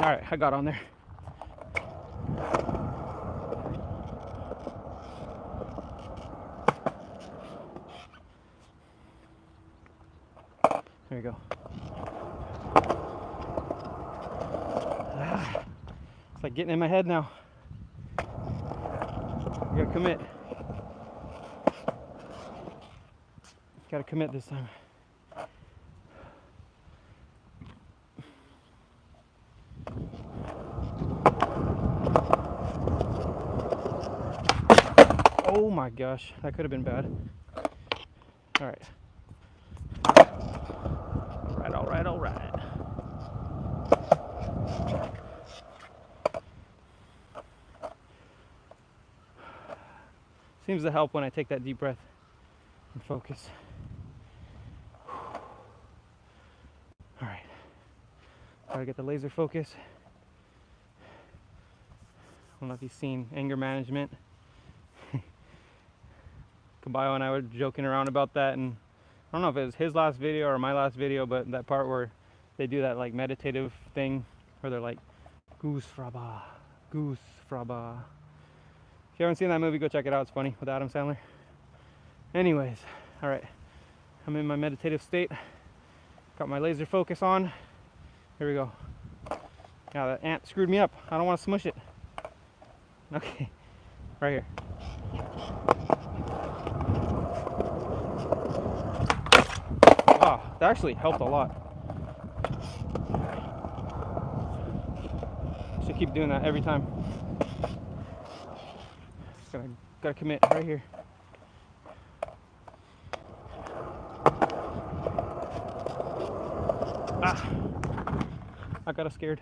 All right, I got on there. There you go. It's like getting in my head now. I gotta commit. Gotta commit this time. Oh my gosh, that could have been bad. All right. All right. Seems to help when I take that deep breath and focus. All right. Gotta get the laser focus. I don't know if you've seen anger management. Caballo and I were joking around about that, and I don't know if it was his last video or my last video, but that part where they do that like meditative thing where they're like goose fraba, goose fraba. If you haven't seen that movie, go check it out. It's funny, with Adam Sandler. Anyways, all right, I'm in my meditative state. Got my laser focus on. Here we go. Yeah, that ant screwed me up. I don't want to smush it. Okay, right here. Wow, that actually helped a lot. Should keep doing that every time. Gotta commit right here. I got scared.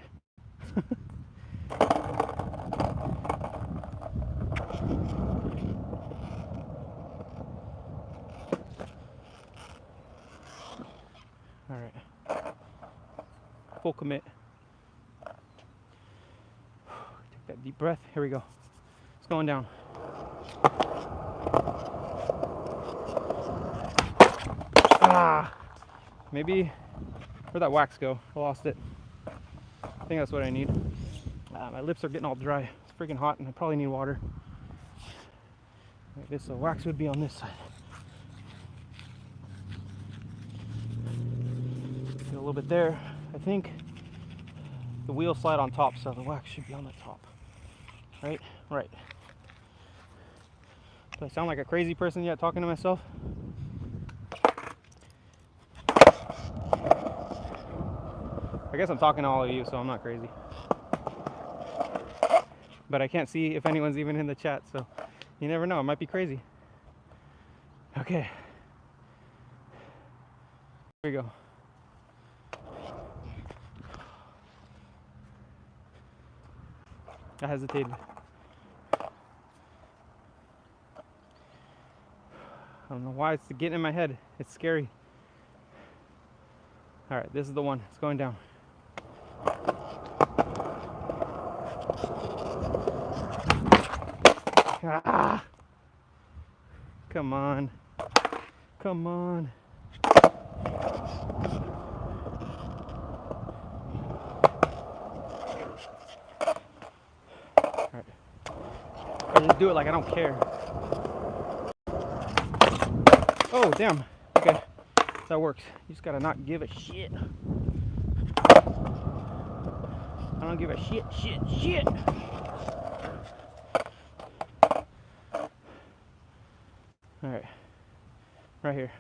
All right, full commit. Take that deep breath. Here we go. It's going down. Maybe Where'd that wax go? I lost it. I think that's what I need. My lips are getting all dry. It's freaking hot and I probably need water. Like this, so wax would be on this side. Get a little bit there. I think the wheels slide on top, so the wax should be on the top. Right? Right. Do I sound like a crazy person yet talking to myself? I guess I'm talking to all of you, so I'm not crazy. But I can't see if anyone's even in the chat, so you never know. It might be crazy. Okay. Here we go. I hesitated. I don't know why it's getting in my head. It's scary. All right, this is the one. It's going down. Ah! Come on. Come on. All right. I just do it like I don't care. Oh, damn. Okay. That works. You just gotta not give a shit. I don't give a shit. All right. Right here.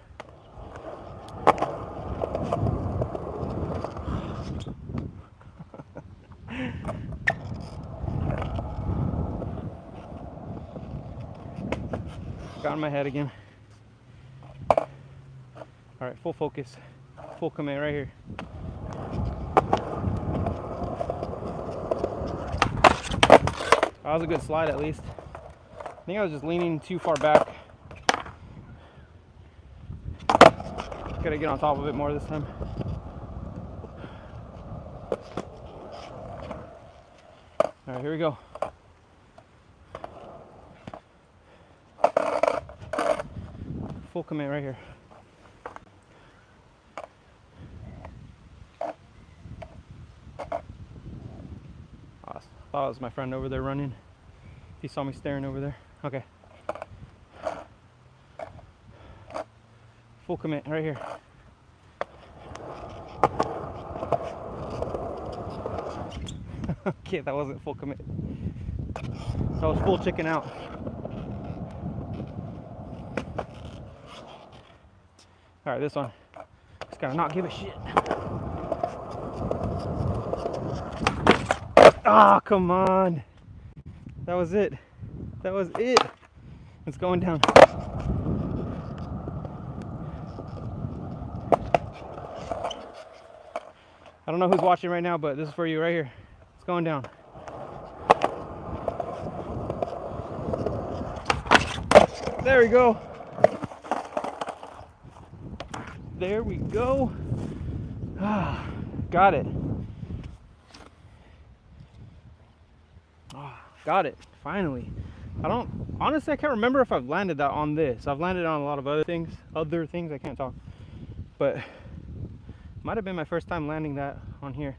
Got in my head again. All right, full focus. Full command right here. That was a good slide at least. I think I was just leaning too far back. Gotta get on top of it more this time. All right, here we go. Full command right here. I thought it was my friend over there running. He saw me staring over there. Okay. Full commit right here. Okay, that wasn't full commit. That was full chicken out. All right, this one. Just gotta not give a shit. Ah, come on. That was it. That was it. It's going down. I don't know who's watching right now, but this is for you right here. It's going down. There we go. There we go. Ah, got it. Got it. Finally. Honestly, I can't remember if I've landed that on this. I've landed on a lot of other things. I can't talk. But might have been my first time landing that on here.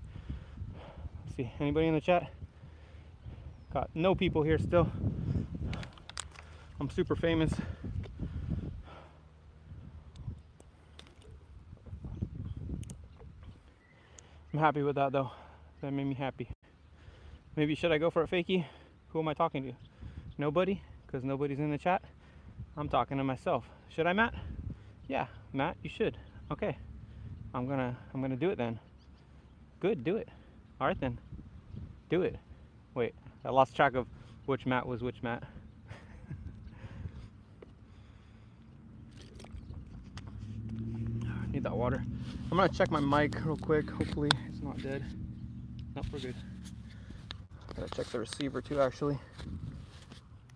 Let's see. Anybody in the chat? Got no people here still. I'm super famous. I'm happy with that though. That made me happy. Maybe should I go for a fakie? Who am I talking to? Nobody? Because nobody's in the chat? I'm talking to myself. Should I, Matt? Yeah, Matt, you should. Okay. I'm gonna do it then. Good, do it. Alright then. Do it. Wait, I lost track of which Matt was which Matt. Need that water. I'm gonna check my mic real quick. Hopefully it's not dead. Nope, we're good. Gotta check the receiver too, actually.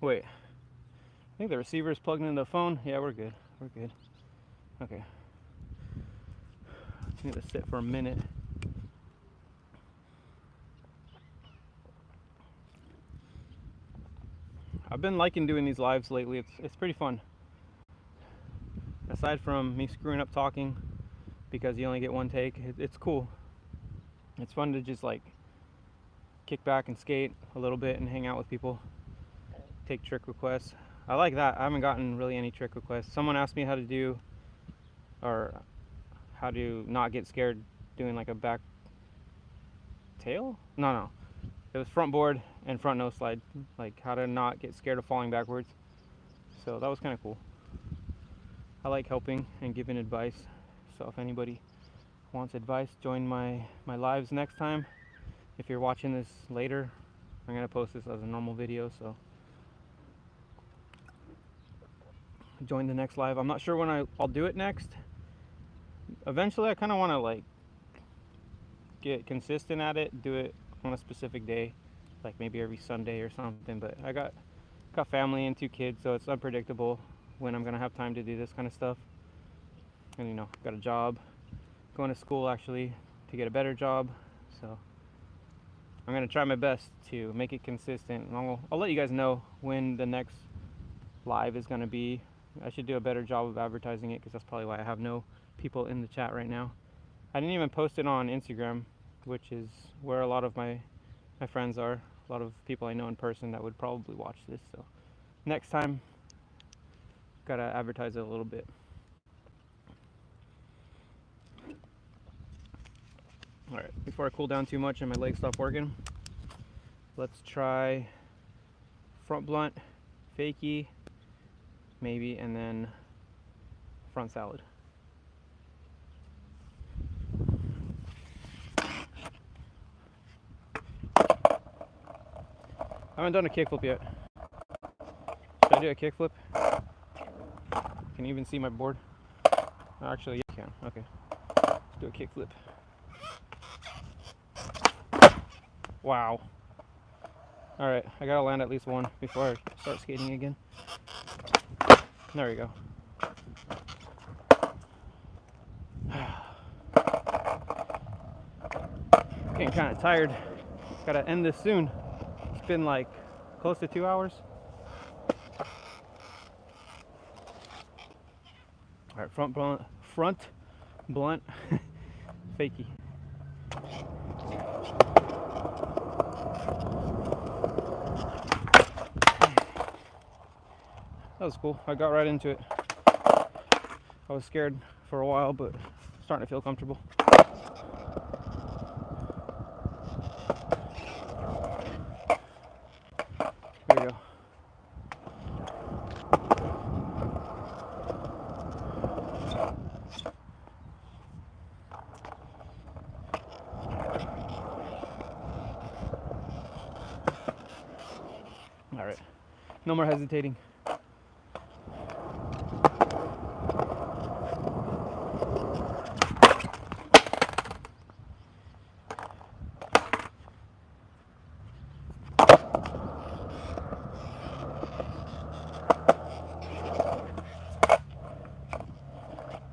Wait. I think the receiver is plugged into the phone. Yeah, we're good. We're good. Okay. Just need to sit for a minute. I've been liking doing these lives lately. It's pretty fun. Aside from me screwing up talking, because you only get one take. It's cool. It's fun to just like kick back and skate a little bit and hang out with people, take trick requests. I like that. I haven't gotten really any trick requests. Someone asked me how to do, or how to not get scared doing like a back tail? No. It was front board and front nose slide. Like how to not get scared of falling backwards. So that was kind of cool. I like helping and giving advice. So if anybody wants advice, join my lives next time. If you're watching this later, I'm going to post this as a normal video, so join the next live. I'm not sure when I'll do it next. Eventually, I kind of want to like get consistent at it, do it on a specific day, like maybe every Sunday or something. But I got family and 2 kids, so it's unpredictable when I'm going to have time to do this kind of stuff. And you know, got a job, going to school actually to get a better job, so I'm going to try my best to make it consistent. And I'll let you guys know when the next live is going to be. I should do a better job of advertising it, because that's probably why I have no people in the chat right now. I didn't even post it on Instagram, which is where a lot of my friends are, a lot of people I know in person that would probably watch this. So next time, gotta advertise it a little bit. Alright, before I cool down too much and my legs stop working, let's try front blunt, fakie, maybe, and then front salad. I haven't done a kickflip yet. Should I do a kickflip? Can you even see my board? Actually, you can. Okay. Let's do a kickflip. Wow. Alright, I gotta land at least one before I start skating again. There we go. Getting kind of tired. Gotta end this soon. It's been like close to 2 hours. Alright, front blunt, fakie. That was cool. I got right into it. I was scared for a while, but starting to feel comfortable. There we go. All right. No more hesitating.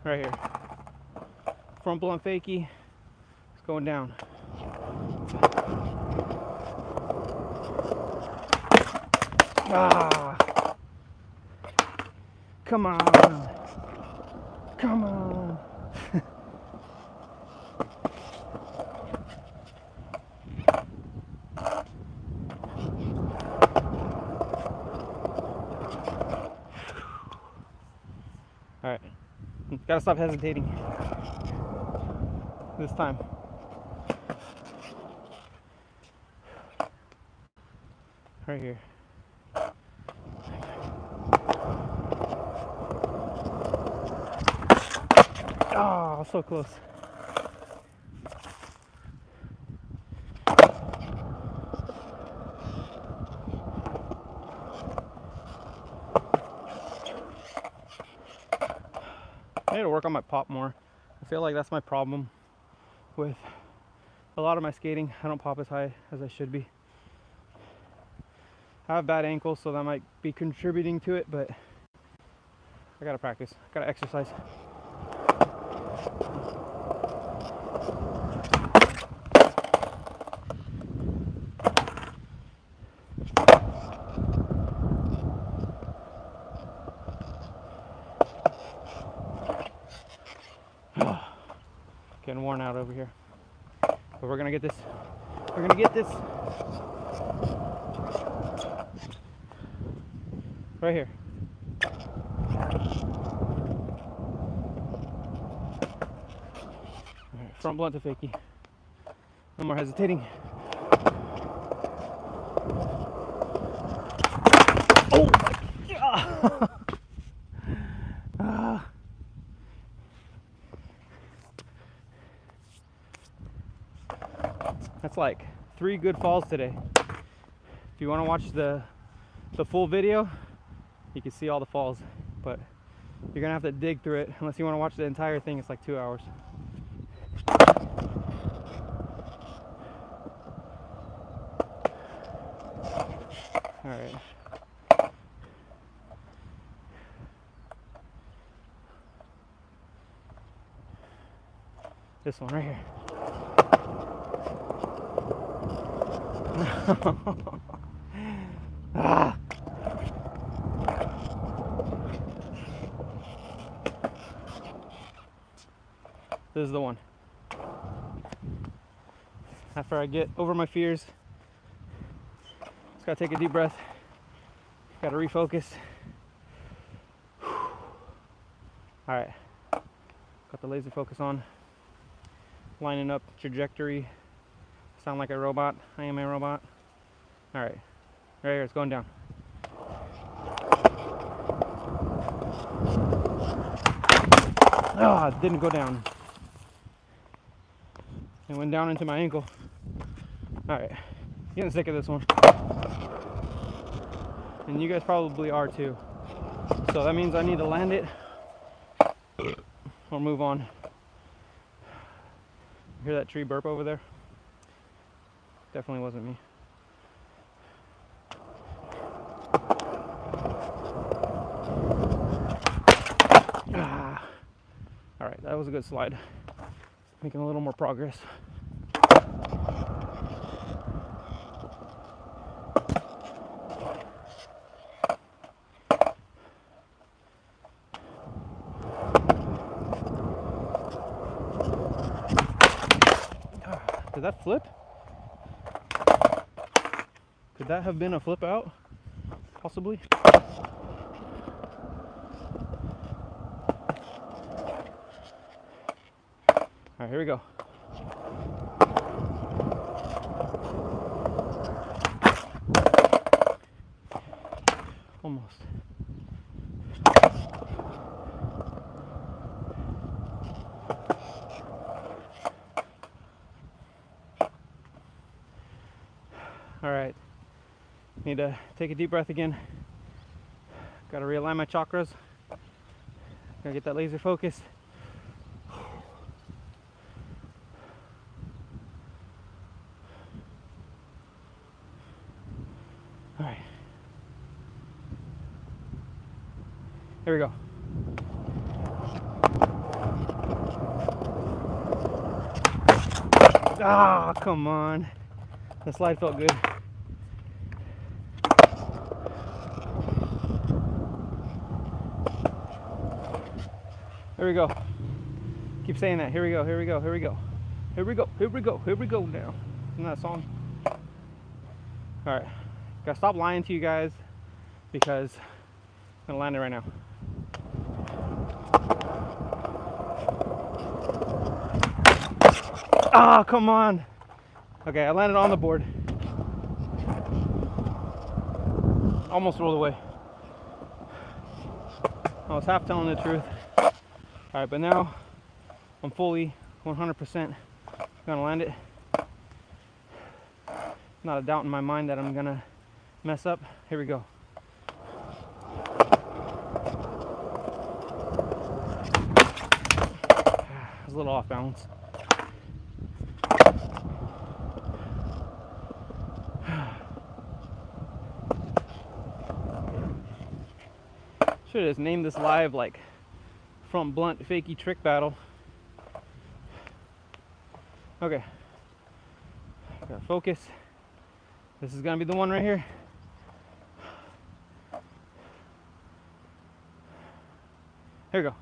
Right here. Front blunt fakie. It's going down. Ah! Come on! Come on! All right. Gotta stop hesitating this time. Right here. Oh, so close. I need to work on my pop more. I feel like that's my problem with a lot of my skating. I don't pop as high as I should be. I have bad ankles, so that might be contributing to it, but I gotta practice. I gotta exercise. getting worn out over here. But we're gonna get this. We're gonna get this right here. All right, front blunt to fakie. No more hesitating. Oh my God! That's like 3 good falls today. If you want to watch the full video, you can see all the falls, but you're gonna have to dig through it. Unless you want to watch the entire thing, it's like 2 hours. All right. This one right here. Ah. This is the one. After I get over my fears, just gotta take a deep breath. Gotta refocus. All right, got the laser focus on. Lining up trajectory. Sound like a robot. I am a robot. All right, right here, it's going down. Ah, it didn't go down. It went down into my ankle. All right, getting sick of this one. And you guys probably are too. So that means I need to land it or move on. Hear that tree burp over there? Definitely wasn't me. Ah. All right, that was a good slide. Making a little more progress. Did that flip? Could that have been a flip out? Possibly. All right, here we go. Almost. All right, need to take a deep breath again. Got to realign my chakras. Gotta get that laser focus. All right, here we go. Ah, come on. The slide felt good. Here we go. Keep saying that. Here we go. Here we go. Here we go. Here we go. Here we go. Here we go now. Isn't that a song? All right. Gotta stop lying to you guys because I'm gonna land it right now. Ah, come on. Okay, I landed on the board. Almost rolled away. I was half telling the truth. All right, but now I'm fully 100% gonna land it. Not a doubt in my mind that I'm gonna mess up. Here we go. I was a little off balance. Should have just named this live like front blunt fakie trick battle. Okay, gotta focus. This is gonna be the one right here. Here we go.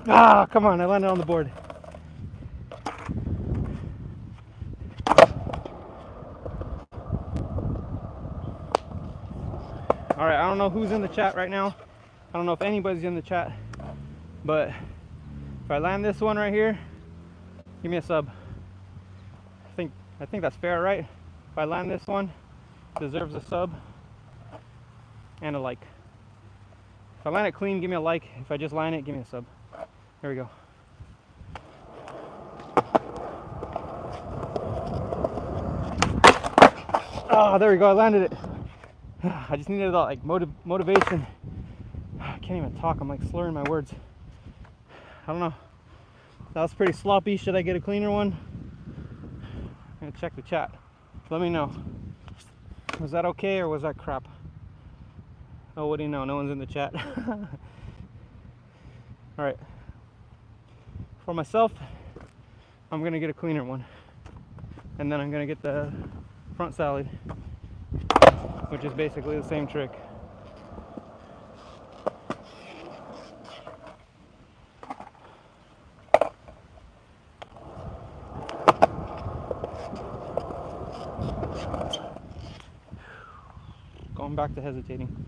Ah, come on, I landed on the board. All right, I don't know who's in the chat right now. I don't know if anybody's in the chat, but if I land this one right here, give me a sub. I think that's fair, right? If I land this one, deserves a sub and a like. If I land it clean, give me a like. If I just land it, give me a sub. Here we go. Ah, there we go. I landed it. I just needed like motivation. I can't even talk. I'm like slurring my words. I don't know. That was pretty sloppy. Should I get a cleaner one? I'm gonna check the chat. Let me know. Was that okay or was that crap? Oh, what do you know? No one's in the chat. All right. For myself, I'm gonna get a cleaner one, and then I'm gonna get the front salad, which is basically the same trick. Going back to hesitating.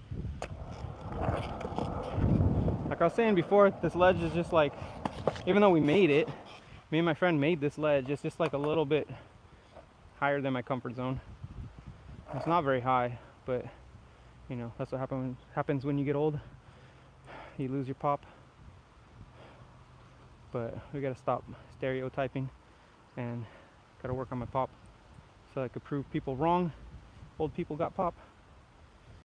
Like I was saying before, this ledge is just like, even though we made it, me and my friend made this ledge, it's just like a little bit higher than my comfort zone. It's not very high, but you know, that's what happens when you get old. You lose your pop. But we gotta stop stereotyping and gotta work on my pop so I could prove people wrong. Old people got pop.